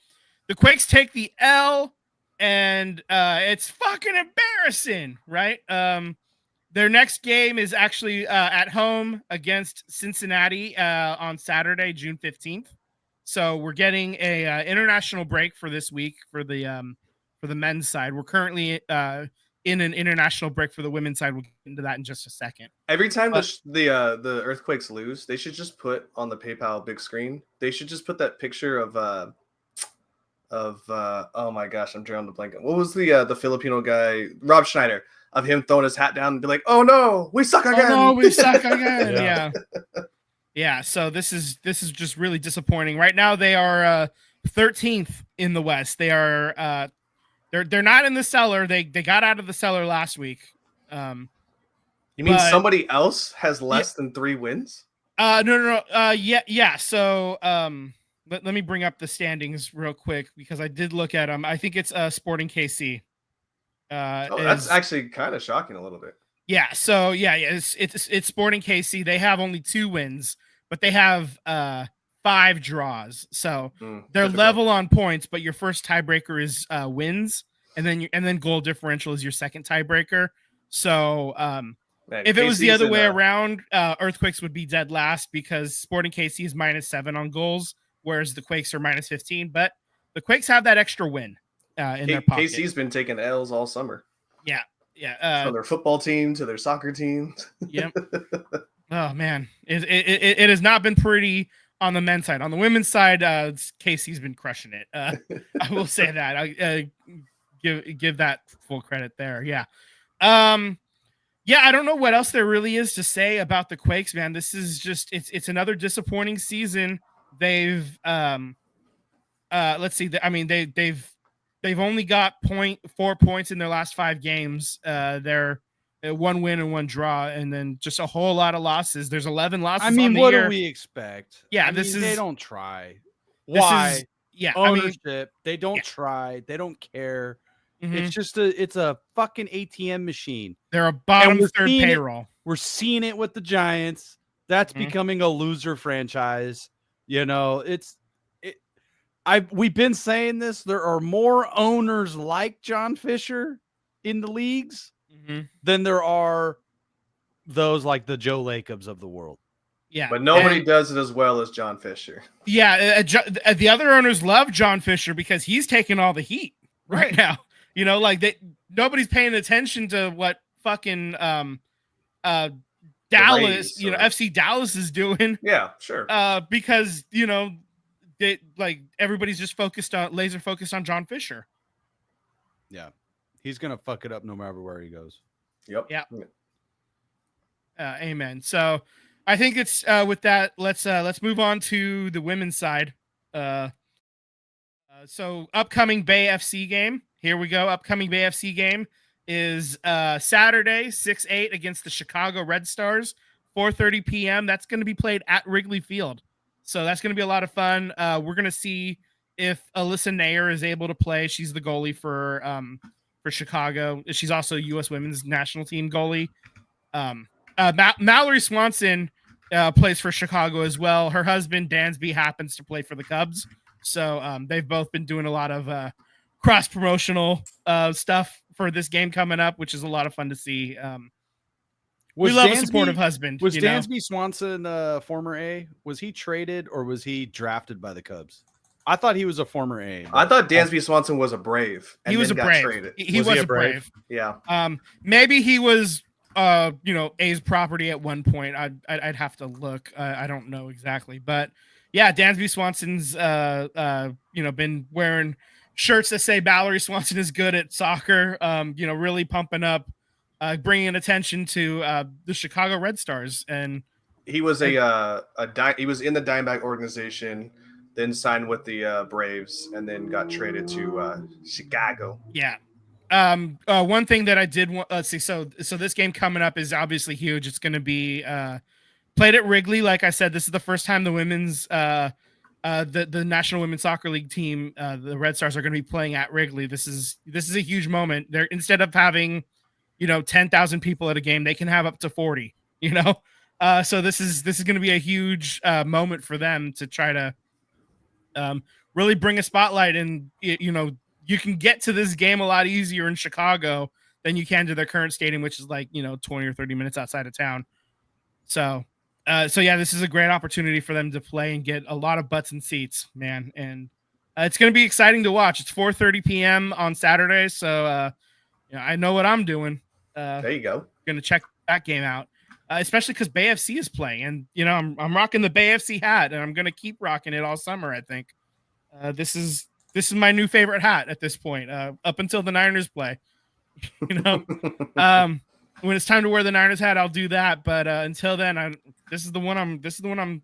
the Quakes take the L, and it's fucking embarrassing, right? Their next game is actually at home against Cincinnati on Saturday, June 15th. So we're getting a international break for this week for the men's side. We're currently in an international break for the women's side. We'll get into that in just a second. Every time the Earthquakes lose, they should just put on the PayPal big screen. They should just put that picture of oh my gosh, I'm drawing the blank. What was the Filipino guy, Rob Schneider, of him throwing his hat down and be like, "Oh no, we suck again." Oh no, we suck again. Yeah. So this is just really disappointing. Right now they are 13th in the West. They are they're not in the cellar. They got out of the cellar last week. You mean somebody else has less than 3 wins? No. Yeah. So let me bring up the standings real quick because I did look at them. I think it's Sporting KC. That's actually kind of shocking a little bit. Yeah. So it's Sporting KC. They have only 2 wins, but they have 5 draws. So they're level on points, but your first tiebreaker is wins, and then goal differential is your second tiebreaker. So if it was the other way around, Earthquakes would be dead last because Sporting KC is -7 on goals, whereas the Quakes are -15. But the Quakes have that extra win in their pocket. KC's been taking L's all summer. Yeah. From their football team to their soccer team. Yep. Oh man, it has not been pretty on the men's side. On the women's side, Casey's been crushing it. I will say that. I give that full credit there. Yeah. I don't know what else there really is to say about the Quakes, man. This is just it's another disappointing season. They've let's see. I mean, they've only got 4 points in their last 5 games. They're 1 win and 1 draw, and then just a whole lot of losses. There's 11 losses. I mean, on the what year. do we expect? Yeah, they don't try. Why? Ownership. They don't try. They don't care. It's just it's a fucking ATM machine. They're a bottom third payroll. We're seeing it with the Giants. That's becoming a loser franchise. You know, we've been saying this. There are more owners like John Fisher in the leagues than there are those like the Joe Lacobs of the world. Yeah, but nobody does it as well as John Fisher. Yeah, the other owners love John Fisher because he's taking all the heat right now. You know, like nobody's paying attention to what fucking Dallas, FC Dallas is doing. Yeah, sure. Because everybody's just laser focused on John Fisher. Yeah, he's gonna fuck it up no matter where he goes. Yep. Yeah. Amen. So I think it's with that. Let's move on to the women's side. So upcoming Bay FC game. Here we go. Upcoming Bay FC game is Saturday, 6/8 against the Chicago Red Stars, 4:30 p.m. That's going to be played at Wrigley Field. So that's going to be a lot of fun. We're going to see if Alyssa Nair is able to play. She's the goalie for Chicago. She's also U.S. Women's National Team goalie. Mallory Swanson plays for Chicago as well. Her husband, Dansby, happens to play for the Cubs. So they've both been doing a lot of cross-promotional stuff for this game coming up, which is a lot of fun to see. We love a supportive husband. Was Dansby Swanson former A? Was he traded or was he drafted by the Cubs? I thought he was a former A. I thought Dansby Swanson was a Brave. He was a Brave. Traded. He was a Brave. Yeah. Maybe he was A's property at one point. I'd have to look. I don't know exactly, but yeah, Dansby Swanson's been wearing shirts that say Mallory Swanson is good at soccer. Really pumping up, bringing attention to the Chicago Red Stars, and he was he was in the Diamondback organization, then signed with the Braves, and then got traded to Chicago. Yeah, one thing that I did want, let's see. So this game coming up is obviously huge. It's going to be played at Wrigley. Like I said, this is the first time the women's the National Women's Soccer League team, the Red Stars, are going to be playing at Wrigley. This is a huge moment. They're, instead of having 10,000 people at a game, they can have up to 40. So this is going to be a huge moment for them to try to really bring a spotlight. And you can get to this game a lot easier in Chicago than you can to their current stadium, which is like 20 or 30 minutes outside of town. So yeah, this is a great opportunity for them to play and get a lot of butts and seats, man. And it's going to be exciting to watch. It's 4:30 p.m. on Saturday, so I know what I'm doing. There you go. Going to check that game out, especially because Bay FC is playing, and I'm rocking the Bay FC hat, and I'm going to keep rocking it all summer. I think this is my new favorite hat at this point, up until the Niners play. When it's time to wear the Niners hat, I'll do that. But until then, this is the one I'm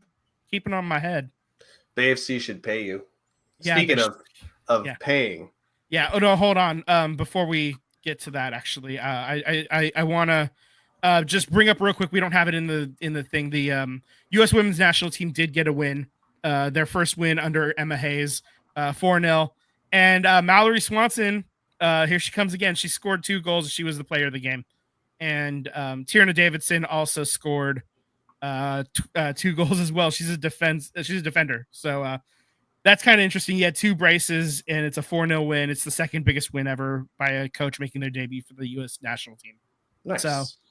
keeping on my head. Bay FC should pay you. Yeah, Speaking of paying. Yeah. Oh no, hold on. Before we get to that, actually, I want to just bring up real quick. We don't have it in the thing. The U.S. Women's National Team did get a win. Their first win under Emma Hayes, 4-0. And Mallory Swanson, here she comes again. She scored 2 goals. She was the player of the game. And Tierna Davidson also scored 2 goals as well. She's a defender. So that's kind of interesting. You had 2 braces, and it's a 4-0 win. It's the second biggest win ever by a coach making their debut for the U.S. national team. Nice.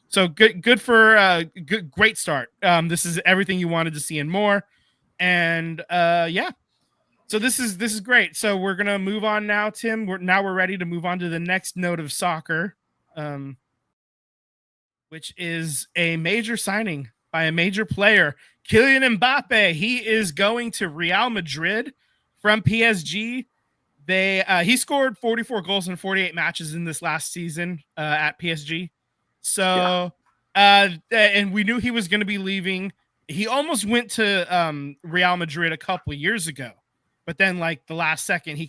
So good for great start. This is everything you wanted to see and more. And yeah. So this is great. So we're gonna move on now, Tim. We're ready to move on to the next note of soccer. Which is a major signing by a major player, Kylian Mbappe. He is going to Real Madrid from PSG. He scored 44 goals in 48 matches in this last season at PSG. So, and we knew he was going to be leaving. He almost went to Real Madrid a couple of years ago, but then like the last second, he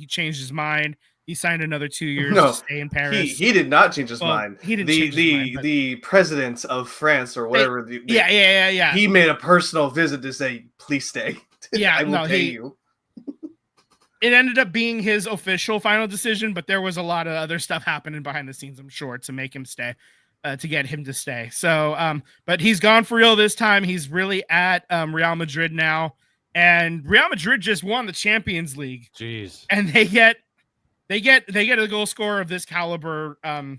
changed his mind. He signed another 2 years to stay in Paris. He did not change his mind. He didn't change his mind, the president of France or whatever. Yeah. He made a personal visit to say, "Please stay. Yeah, I will pay you." It ended up being his official final decision, but there was a lot of other stuff happening behind the scenes, I'm sure, to make him stay, to get him to stay. So, but he's gone for real this time. He's really at Real Madrid now, and Real Madrid just won the Champions League. Jeez, and they get a goal scorer of this caliber to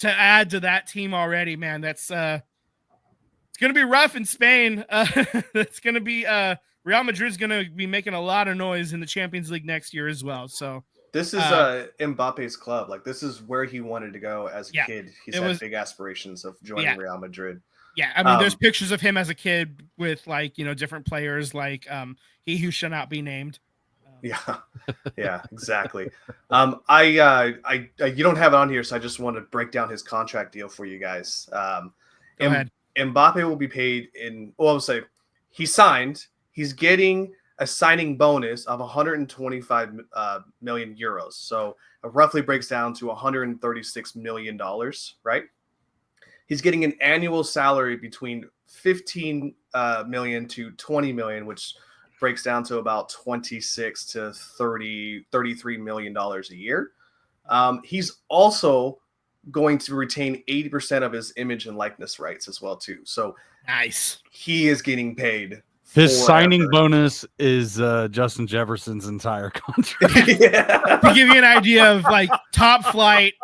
add to that team already, man. That's it's gonna be rough in Spain. It's gonna be Real Madrid's gonna be making a lot of noise in the Champions League next year as well. So this is Mbappe's club. Like this is where he wanted to go as a kid. He's had big aspirations of joining Real Madrid. Yeah, I mean, there's pictures of him as a kid with different players, like he who shall not be named. Yeah, exactly. You don't have it on here, so I just want to break down his contract deal for you guys. Go ahead. Mbappe will be paid I'll say he signed. He's getting a signing bonus of 125 million euros. So it roughly breaks down to $136 million, right? He's getting an annual salary between 15 million to 20 million, which breaks down to about 26 to 33 million dollars a year. He's also going to retain 80% of his image and likeness rights as well too. So nice. He is getting paid. His signing bonus is Justin Jefferson's entire contract. Yeah. To give you an idea of like top flight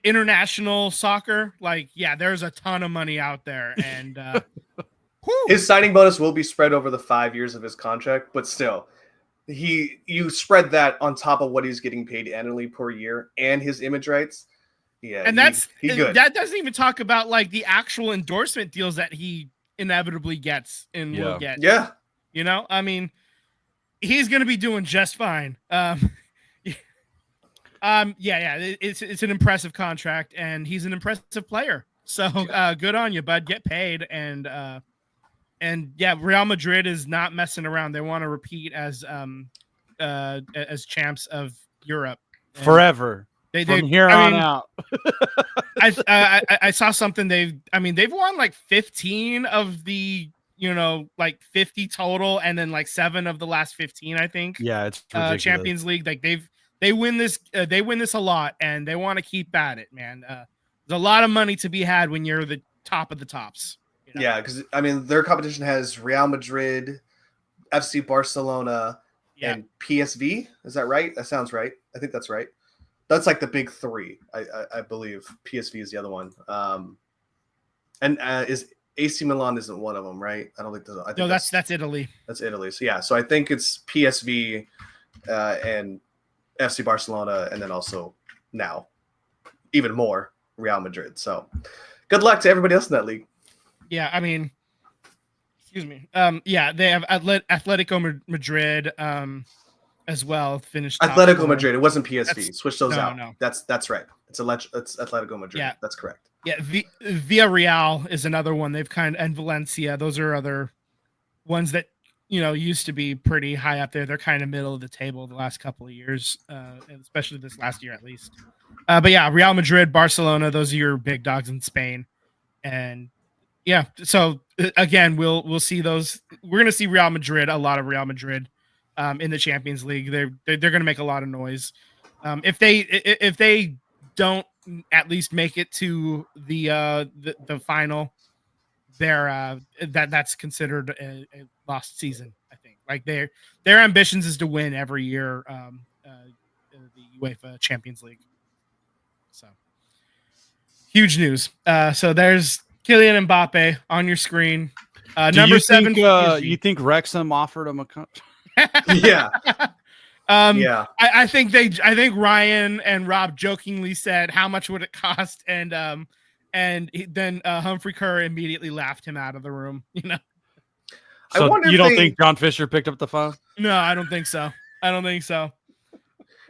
international soccer, like there's a ton of money out there, and his signing bonus will be spread over the 5 years of his contract, but still, you spread that on top of what he's getting paid annually per year and his image rights. Yeah, and he's good. That doesn't even talk about like the actual endorsement deals that he inevitably gets and will get. Yeah, I mean, he's going to be doing just fine. It's an impressive contract, and he's an impressive player. So good on you, bud. Get paid, and Real Madrid is not messing around. They want to repeat as champs of Europe. forever. From here on out. I saw something they've won like 15 of the like 50 total, and then like 7 of the last 15, I think. Yeah, it's ridiculous. Champions League, like they win this a lot, and they want to keep at it, man. There's a lot of money to be had when you're the top of the tops. Yeah, because their competition has Real Madrid, FC Barcelona, and PSV. Is that right? That sounds right. I think that's right. That's like the big 3. I believe PSV is the other one. Is AC Milan isn't one of them, right? I don't think. I think that's Italy. That's Italy. So yeah, so I think it's PSV and FC Barcelona, and then also now even more Real Madrid. So good luck to everybody else in that league. Yeah, excuse me. They have Atletico Madrid as well. Finished Atletico Madrid. It wasn't PSV. Switch those out. No. That's right. It's Atletico Madrid. Yeah, that's correct. Yeah, Villarreal is another one. They've and Valencia. Those are other ones that used to be pretty high up there. They're kind of middle of the table the last couple of years, especially this last year at least. But yeah, Real Madrid, Barcelona. Those are your big dogs in Spain, and yeah. So again, we'll see those. We're gonna see Real Madrid, a lot of Real Madrid, in the Champions League. They're gonna make a lot of noise. If they don't at least make it to the final, that's considered a lost season. I think like their ambitions is to win every year the UEFA Champions League. So huge news. So there's Kylian Mbappe on your screen. Number 7. You think Wrexham offered him a yeah. I think Ryan and Rob jokingly said, "How much would it cost?" And then Humphrey Kerr immediately laughed him out of the room. So you don't think John Fisher picked up the phone? No, I don't think so.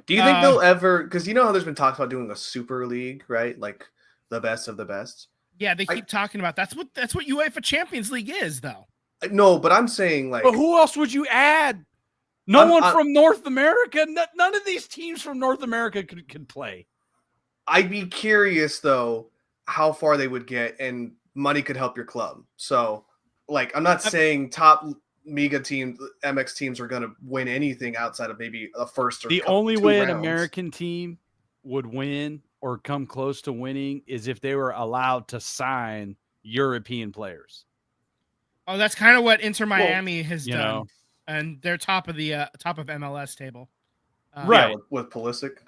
Do you think they'll ever? Because how there's been talks about doing a Super League, right? Like the best of the best. Yeah, they keep talking about that's what UEFA Champions League is, though. No, but I'm saying like. But who else would you add? No one from North America. None of these teams from North America could play. I'd be curious though how far they would get, and money could help your club. So, like, I'm not saying top Mega teams, MX teams are going to win anything outside of maybe a first or the only way an American team would win or come close to winning is if they were allowed to sign European players. Oh, that's kind of what Inter Miami has done. And they're top of the top of MLS table, right? With Pulisic,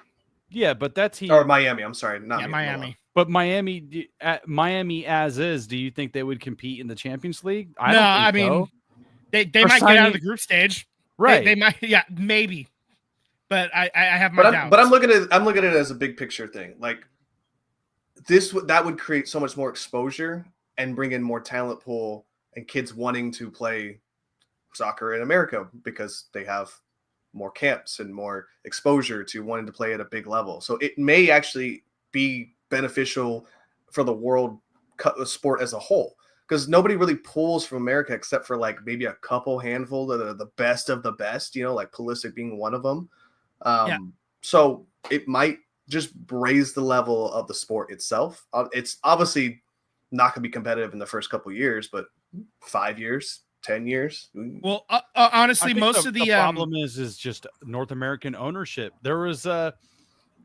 yeah, but that team or Miami. I'm sorry, not Miami. But Miami as is. Do you think they would compete in the Champions League? I mean, they might get out of the group stage, right? They might, yeah, maybe. But I have my doubts. But I'm looking at it as a big picture thing. Like that would create so much more exposure and bring in more talent pool and kids wanting to play soccer in America because they have more camps and more exposure to wanting to play at a big level. So it may actually be beneficial for the world sport as a whole, because nobody really pulls from America except for like maybe a couple handful that are the best of the best, like Pulisic being one of them. So it might just raise the level of the sport itself. It's obviously not going to be competitive in the first couple of years, but 5 years, 10 years. Well, honestly, most of the problem is just North American ownership. There was the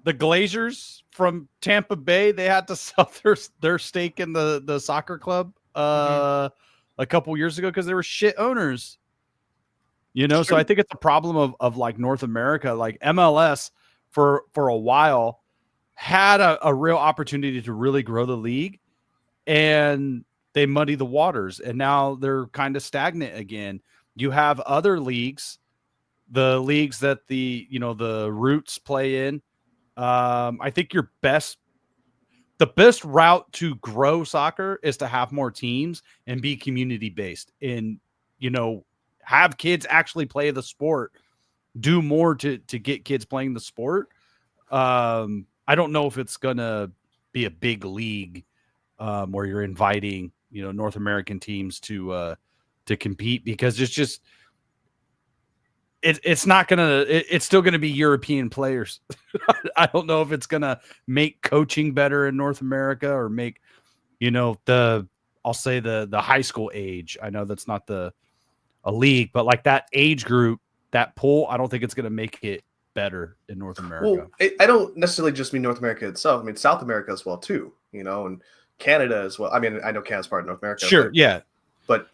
Glazers from Tampa Bay. They had to sell their stake in the soccer club a couple years ago because they were shit owners. So I think it's a problem of like North America. Like MLS for a while had a real opportunity to really grow the league, and they muddy the waters, and now they're kind of stagnant again. You have other leagues, the leagues that the Roots play in. I think the best route to grow soccer is to have more teams and be community based, and have kids actually play the sport, do more to get kids playing the sport. I don't know if it's gonna be a big league where you're inviting North American teams to compete, because it's not gonna. It's still gonna be European players. I don't know if it's gonna make coaching better in North America or make, I'll say the high school age. I know that's not a league, but like that age group, that pool, I don't think it's gonna make it better in North America. Well, I don't necessarily just mean North America itself. I mean South America as well too. And Canada as well. I mean, I know Canada's part of North America. Sure, yeah. But,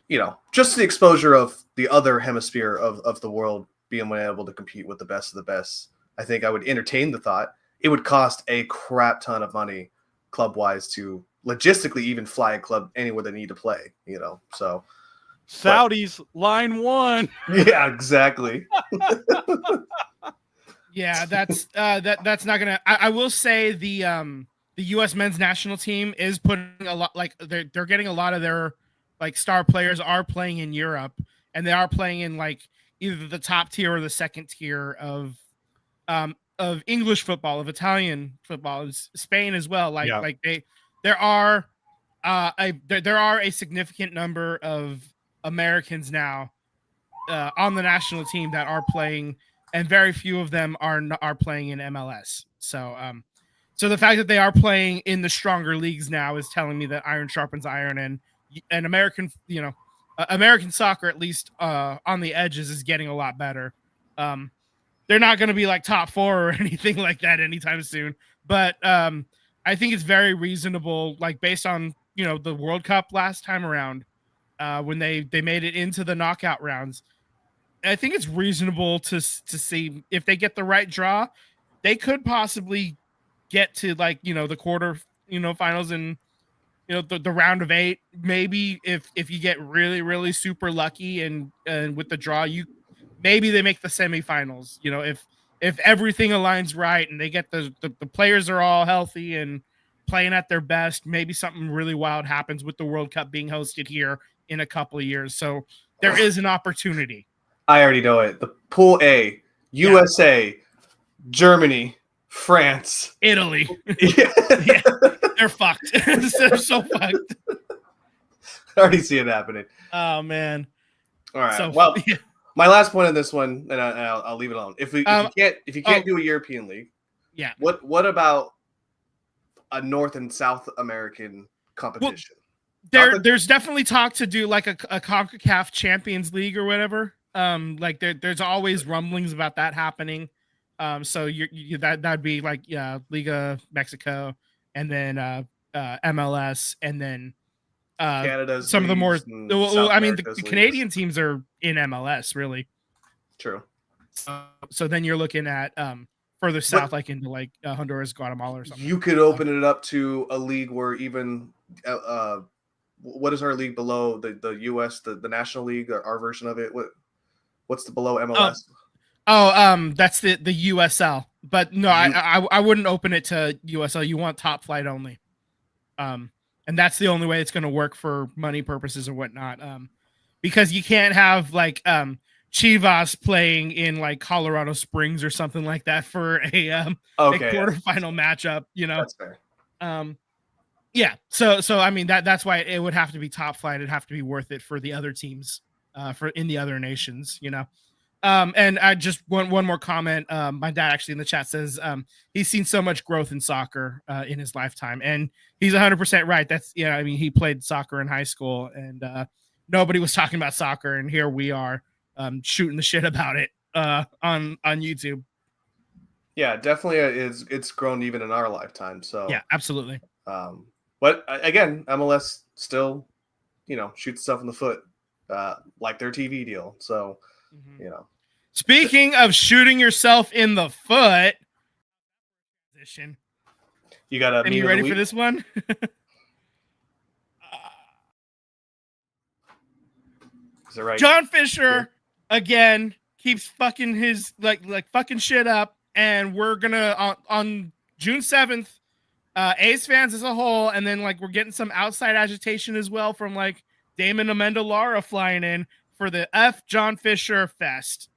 just the exposure of the other hemisphere of the world being able to compete with the best of the best, I think I would entertain the thought. It would cost a crap ton of money club-wise to logistically even fly a club anywhere they need to play, so. Saudis, line one. Yeah, exactly. Yeah, that's not gonna. I will say the U.S. men's national team is putting a lot, like they're getting a lot of their like star players are playing in Europe, and they are playing in like either the top tier or the second tier of English football, of Italian football, of Spain as well. There are a significant number of Americans now on the national team that are playing, and very few of them are playing in MLS. So the fact that they are playing in the stronger leagues now is telling me that iron sharpens iron, and American, American soccer, at least on the edges, is getting a lot better. They're not going to be like top 4 or anything like that anytime soon, but I think it's very reasonable, like based on the World Cup last time around, when they made it into the knockout rounds. I think it's reasonable to see if they get the right draw, they could possibly get to the quarter finals and the round of 8. Maybe if you get really, really super lucky and with the draw, maybe they make the semifinals. If everything aligns right and they get the players are all healthy and playing at their best, maybe something really wild happens with the World Cup being hosted here in a couple of years. So there is an opportunity. I already know it. The Pool A, USA, Germany, France, Italy. Yeah. Yeah, they're fucked. They're so fucked. I already see it happening. Oh man. All right. So, well, yeah. My last point on this one, and I'll leave it alone. If you can't do a European league, yeah. What about a North and South American competition? Well, there's definitely talk to do like a CONCACAF Champions League or whatever. There's always rumblings about that happening. So that'd be like Liga Mexico, and then MLS, and then Canada's some of the more. South I mean, America's the Canadian teams are in MLS, really. True. So then you're looking at further south, like into like Honduras, Guatemala, or something. You could open it up to a league where even what is our league below the U.S. the National League, our version of it? What's the below MLS? That's the USL. But no, I wouldn't open it to USL. You want top flight only. And that's the only way it's going to work for money purposes or whatnot. Because you can't have like Chivas playing in like Colorado Springs or something like that for a quarterfinal matchup. That's fair. Yeah. So I mean that's why it would have to be top flight. It'd have to be worth it for the other teams, for in the other nations. And I just one more comment. My dad actually in the chat says he's seen so much growth in soccer in his lifetime, and he's 100% right. That's I mean, he played soccer in high school, and nobody was talking about soccer, and here we are shooting the shit about it on YouTube. Yeah, definitely it's grown even in our lifetime. So yeah, absolutely. But again, MLS still shoots stuff in the foot like their TV deal. So Speaking of shooting yourself in the foot, you got a. Are you ready for this one? Is it right? John Fisher again keeps fucking his like fucking shit up, and we're gonna on June 7th, A's fans as a whole, and then like we're getting some outside agitation as well from like Damon Amendolara flying in for the FJFisherFest.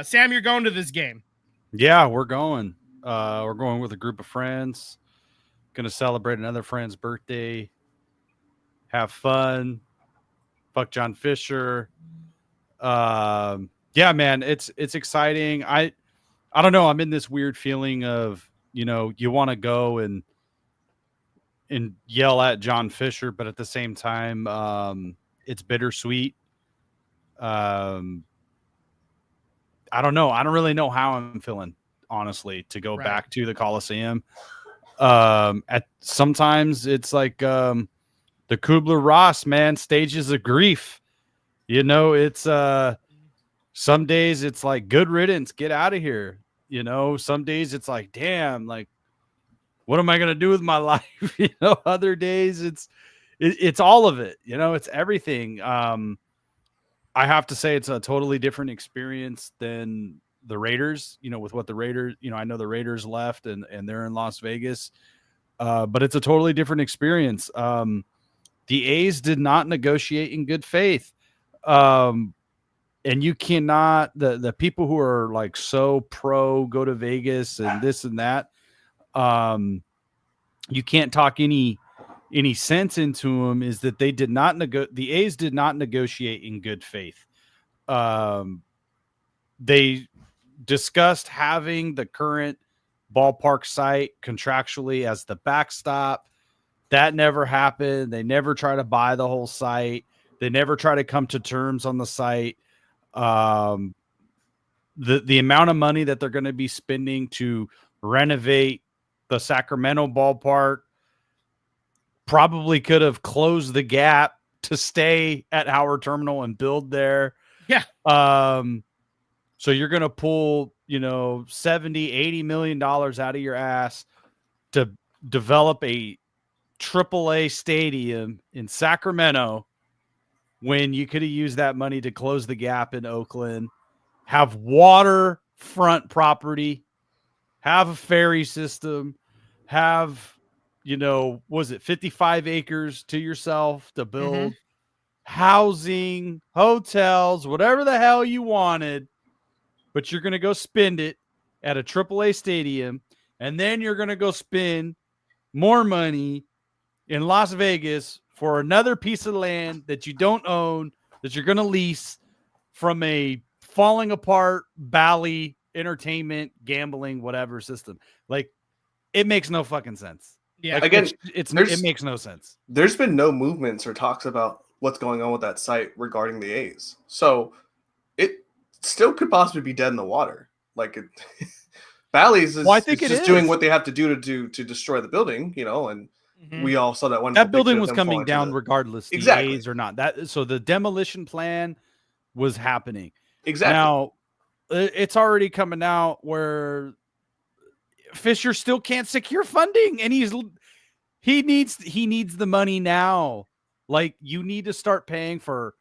Sam, you're going to this game. Yeah, we're going. We're going with a group of friends. Gonna celebrate another friend's birthday. Have fun. Fuck John Fisher. Yeah, man, it's exciting. I don't know. I'm in this weird feeling of, you want to go and yell at John Fisher, but at the same time, it's bittersweet. I don't know. I don't really know how I'm feeling, honestly, to go back to the Coliseum. At sometimes it's like the Kubler-Ross, man, stages of grief. It's some days it's like good riddance, get out of here. Some days it's like, damn, like what am I gonna do with my life? Other days it's all of it. It's everything. I have to say it's a totally different experience than the Raiders. With what the Raiders, I know the Raiders left and they're in Las Vegas, but it's a totally different experience. The A's did not negotiate in good faith. And you cannot, the people who are like so pro go to Vegas and this and that, you can't talk any sense into them, is that they did not the A's did not negotiate in good faith. They discussed having the current ballpark site contractually as the backstop. That never happened. They never try to buy the whole site. They never try to come to terms on the site. The amount of money that they're going to be spending to renovate the Sacramento ballpark probably could have closed the gap to stay at Howard Terminal and build there. Yeah. So you're going to pull, $70-80 million out of your ass to develop a AAA stadium in Sacramento when you could have used that money to close the gap in Oakland, have waterfront property, have a ferry system, have, was it 55 acres to yourself to build housing, hotels, whatever the hell you wanted, but you're going to go spend it at a AAA stadium, and then you're going to go spend more money in Las Vegas for another piece of land that you don't own, that you're going to lease from a falling apart Bally entertainment, gambling, whatever system. Like, it makes no fucking sense. Yeah. Like, Again, it makes no sense. There's been no movements or talks about what's going on with that site regarding the A's. So it still could possibly be dead in the water. Like, Bally's is, just doing what they have to do to destroy the building, and we all saw that one. That building was coming down regardless, exactly. The A's or not. So the demolition plan was happening. Exactly. Now, it's already coming out where Fisher still can't secure funding, and he needs the money now. Like, you need to start paying for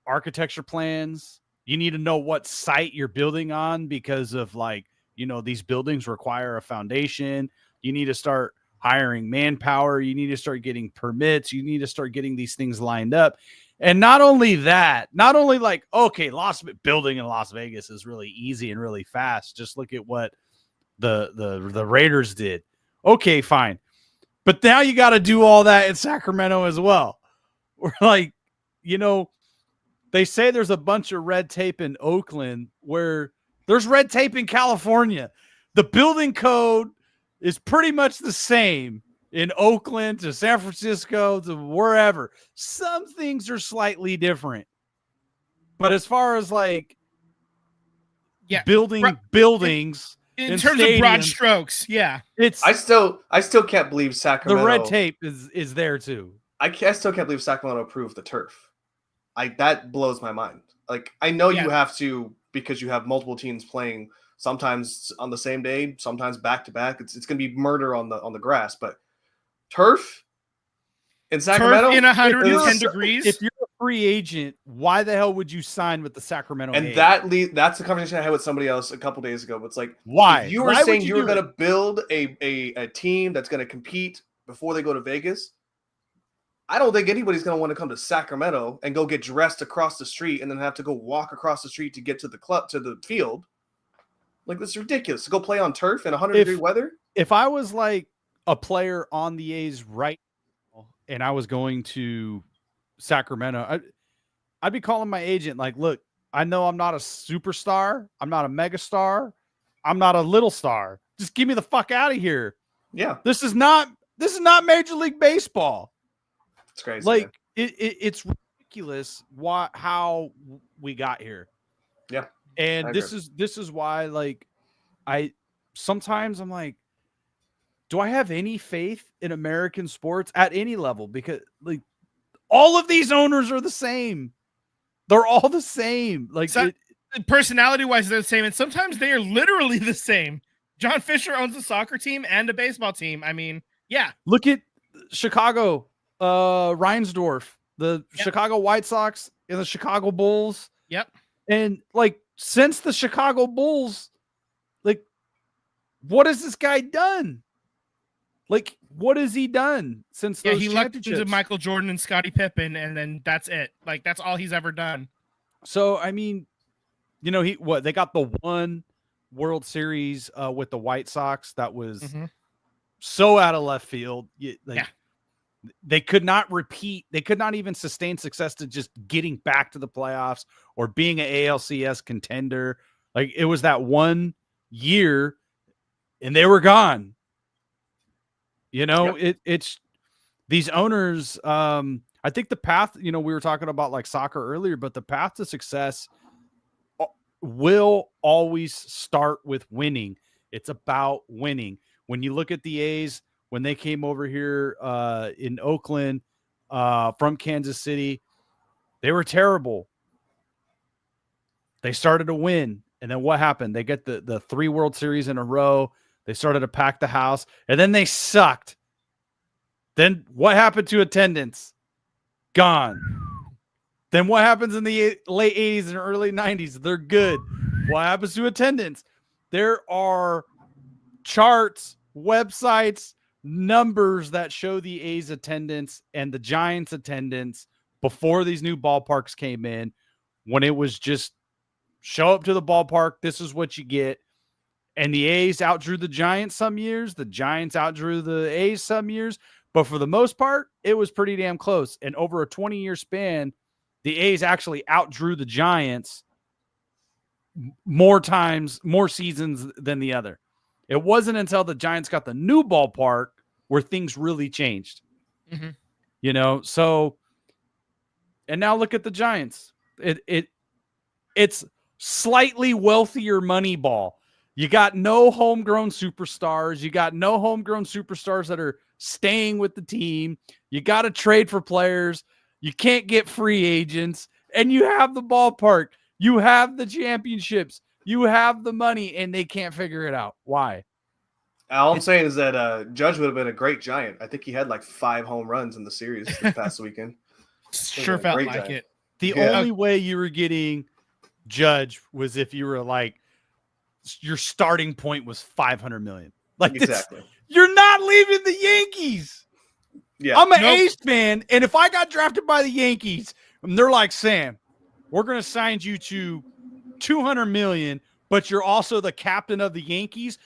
architecture plans. You need to know what site you're building on, because of these buildings require a foundation. You need to start hiring manpower. You need to start getting permits. You need to start getting these things lined up. And not only that, building in Las Vegas is really easy and really fast. Just look at what the Raiders did. Okay, fine. But now you got to do all that in Sacramento as well. We're they say there's a bunch of red tape in Oakland, where there's red tape in California. The building code is pretty much the same in Oakland to San Francisco to wherever. Some things are slightly different. But as far as buildings in terms of broad strokes, I still can't believe Sacramento. The red tape is there too. I still can't believe Sacramento approved the turf. That blows my mind. Like, I know you have to, because you have multiple teams playing, sometimes on the same day, sometimes back to back. It's going to be murder on the grass, but turf in Sacramento, turf in 110 degrees. If you're a free agent, why the hell would you sign with the Sacramento? And A's? That's the conversation I had with somebody else a couple days ago. But it's like, why? If you were saying you were going to build a team that's going to compete before they go to Vegas, I don't think anybody's going to want to come to Sacramento and go get dressed across the street and then have to go walk across the street to get to the field. Like, this is ridiculous. To go play on turf in 100-degree weather. If I was like a player on the A's right now and I was going to Sacramento, I'd be calling my agent like, look, I know I'm not a superstar. I'm not a megastar. I'm not a little star. Just get me the fuck out of here. Yeah. This is not Major League Baseball. It's crazy. Like it's ridiculous how we got here. Yeah. And this is why, like, sometimes I'm like, do I have any faith in American sports at any level? Because like all of these owners are the same. They're all the same. Like personality-wise, they're the same, and sometimes they are literally the same. John Fisher owns a soccer team and a baseball team. I mean, yeah. Look at Chicago, Reinsdorf, the Chicago White Sox and the Chicago Bulls. Yep. And like since the Chicago Bulls, like, what has this guy done? Like, what has he done since those he lucked into championships? Michael Jordan and Scottie Pippen, and then that's it. Like, that's all he's ever done. So, I mean, you know, they got the one World Series with the White Sox that was so out of left field. They could not repeat. They could not even sustain success to just getting back to the playoffs or being an ALCS contender. Like, it was that one year and they were gone. You know, it's these owners. I think the path, you know, we were talking about like soccer earlier, but the path to success will always start with winning. It's about winning. When you look at the A's, when they came over here in Oakland from Kansas City, they were terrible. They started to win. And then what happened? They get the 3 World Series in a row. They started to pack the house, and then they sucked. Then what happened to attendance? Gone. Then what happens in the late 80s and early 90s? They're good. What happens to attendance? There are charts, websites, numbers that show the A's attendance and the Giants attendance before these new ballparks came in, when it was just show up to the ballpark. This is what you get. And the A's outdrew the Giants some years. The Giants outdrew the A's some years. But for the most part, it was pretty damn close. And over a 20-year span, the A's actually outdrew the Giants more times, more seasons than the other. It wasn't until the Giants got the new ballpark where things really changed. Mm-hmm. You know, so, and now look at the Giants. It's slightly wealthier money ball. You got no homegrown superstars. You got no homegrown superstars that are staying with the team. You got to trade for players. You can't get free agents. And you have the ballpark. You have the championships. You have the money, and they can't figure it out. Why? All I'm saying is that Judge would have been a great Giant. I think he had like 5 home runs in the series this past weekend. Sure felt like Giant. it. The only way you were getting Judge was if you were like, your starting point was 500 million. Like, exactly. You're not leaving the Yankees. Yeah. I'm an A's fan, and if I got drafted by the Yankees, and they're like, Sam, we're going to sign you to 200 million, but you're also the captain of the Yankees.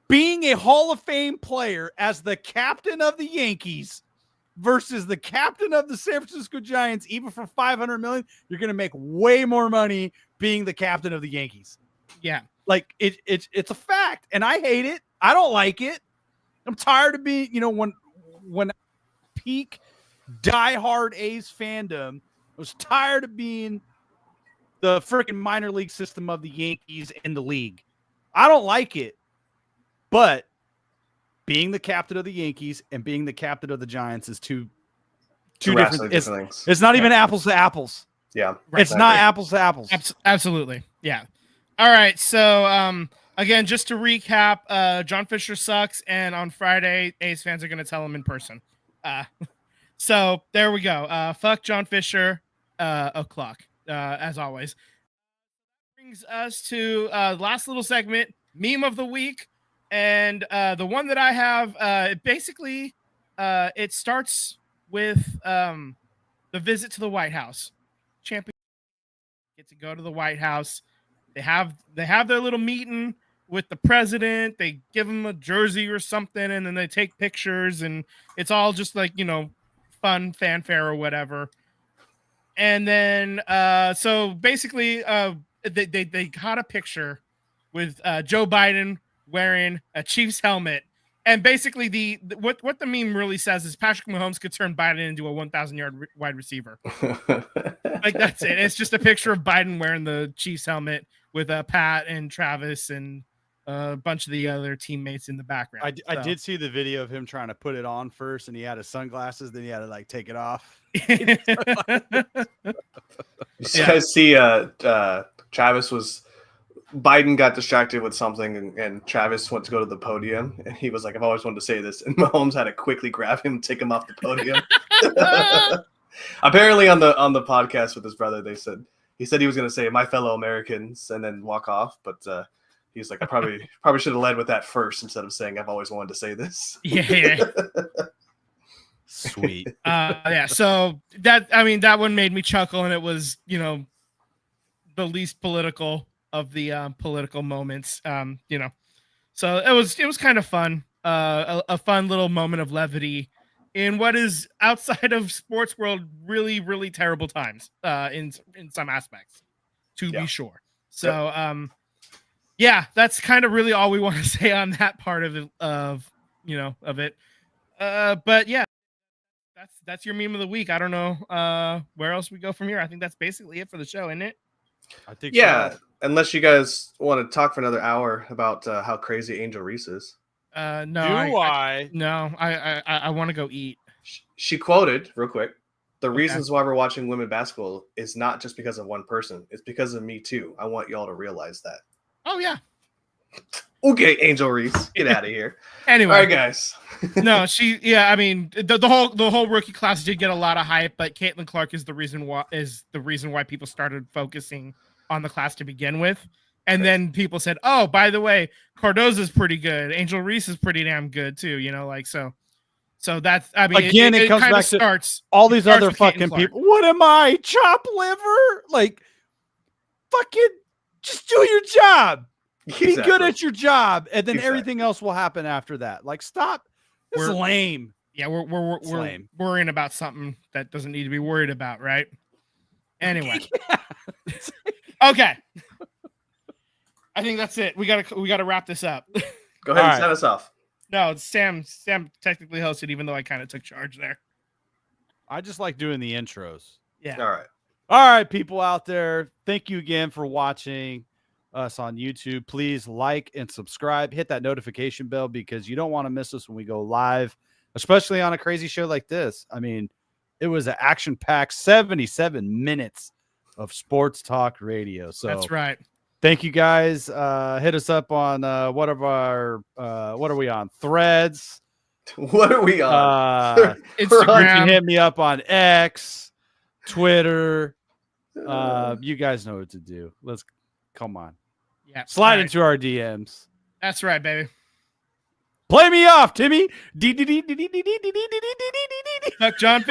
Being a Hall of Fame player as the captain of the Yankees versus the captain of the San Francisco Giants, even for 500 million, you're going to make way more money being the captain of the Yankees. Yeah. Like, it's a fact, and I hate it. I don't like it. I'm tired of being, you know, when peak diehard A's fandom, I was tired of being the freaking minor league system of the Yankees in the league. I don't like it, but being the captain of the Yankees and being the captain of the Giants is two different things. It's not even apples to apples. Yeah, it's not apples to apples. Absolutely, yeah. All right, so again, just to recap, John Fisher sucks, and on Friday, A's fans are going to tell him in person. So there we go. Fuck John Fisher, o'clock, as always. That brings us to last little segment, meme of the week, and the one that I have, basically, it starts with the visit to the White House. Champion get to go to the White House. They have their little meeting with the president. They give him a jersey or something, and then they take pictures, and it's all just like, you know, fun fanfare or whatever. And then, so basically, they caught a picture with Joe Biden wearing a Chiefs helmet, and basically what the meme really says is Patrick Mahomes could turn Biden into a 1,000-yard wide receiver. Like that's it. It's just a picture of Biden wearing the Chiefs helmet with Pat and Travis and a bunch of the other teammates in the background. I did see the video of him trying to put it on first, and he had his sunglasses. Then he had to like take it off. You guys see, Travis was. Biden got distracted with something, and Travis went to go to the podium, and he was like, "I've always wanted to say this," and Mahomes had to quickly grab him, and take him off the podium. Apparently, on the podcast with his brother, he said he was going to say "my fellow Americans" and then walk off, but he's like, "I probably should have led with that first instead of saying I've always wanted to say this." Yeah. Sweet. Yeah. So that one made me chuckle, and it was the least political of the political moments. So it was kind of fun. A fun little moment of levity in what is outside of sports world really, really terrible times in some aspects, to be sure. So that's kind of really all we want to say on that part of it, of it. But yeah, that's your meme of the week. I don't know where else we go from here. I think that's basically it for the show, isn't it? I think so. Unless you guys want to talk for another hour about how crazy Angel Reese is. No. No, I want to go eat. She quoted real quick. The reasons why we're watching women basketball is not just because of one person. It's because of me too. I want y'all to realize that. Oh yeah. Okay, Angel Reese, get out of here. Anyway, all right, guys. No, I mean, the whole rookie class did get a lot of hype, but Caitlin Clark is the reason why people started focusing on the class to begin with. And then people said, "Oh, by the way, Cardoza's pretty good. Angel Reese is pretty damn good too." So that's, I mean, again, it comes back to all these other fucking people. What am I, chop liver? Like, fucking, just do your job. Be good at your job, and then everything else will happen after that. Like, stop. This is lame. Yeah, we're lame. Worrying about something that doesn't need to be worried about, right? Anyway. Okay. I think that's it. We gotta wrap this up. Go ahead and set us off. No, it's Sam. Sam technically hosted, even though I kind of took charge there. I just like doing the intros. Yeah. All right, people out there. Thank you again for watching us on YouTube. Please like and subscribe. Hit that notification bell because you don't want to miss us when we go live, especially on a crazy show like this. I mean, it was an action-packed 77 minutes of sports talk radio. So that's right. Thank you guys. Hit us up on what are we on? Threads. What are we on? Instagram. You can hit me up on X, Twitter. You guys know what to do. Let's come on. Yeah. Slide into our DMs. That's right, baby. Play me off, Timmy. John.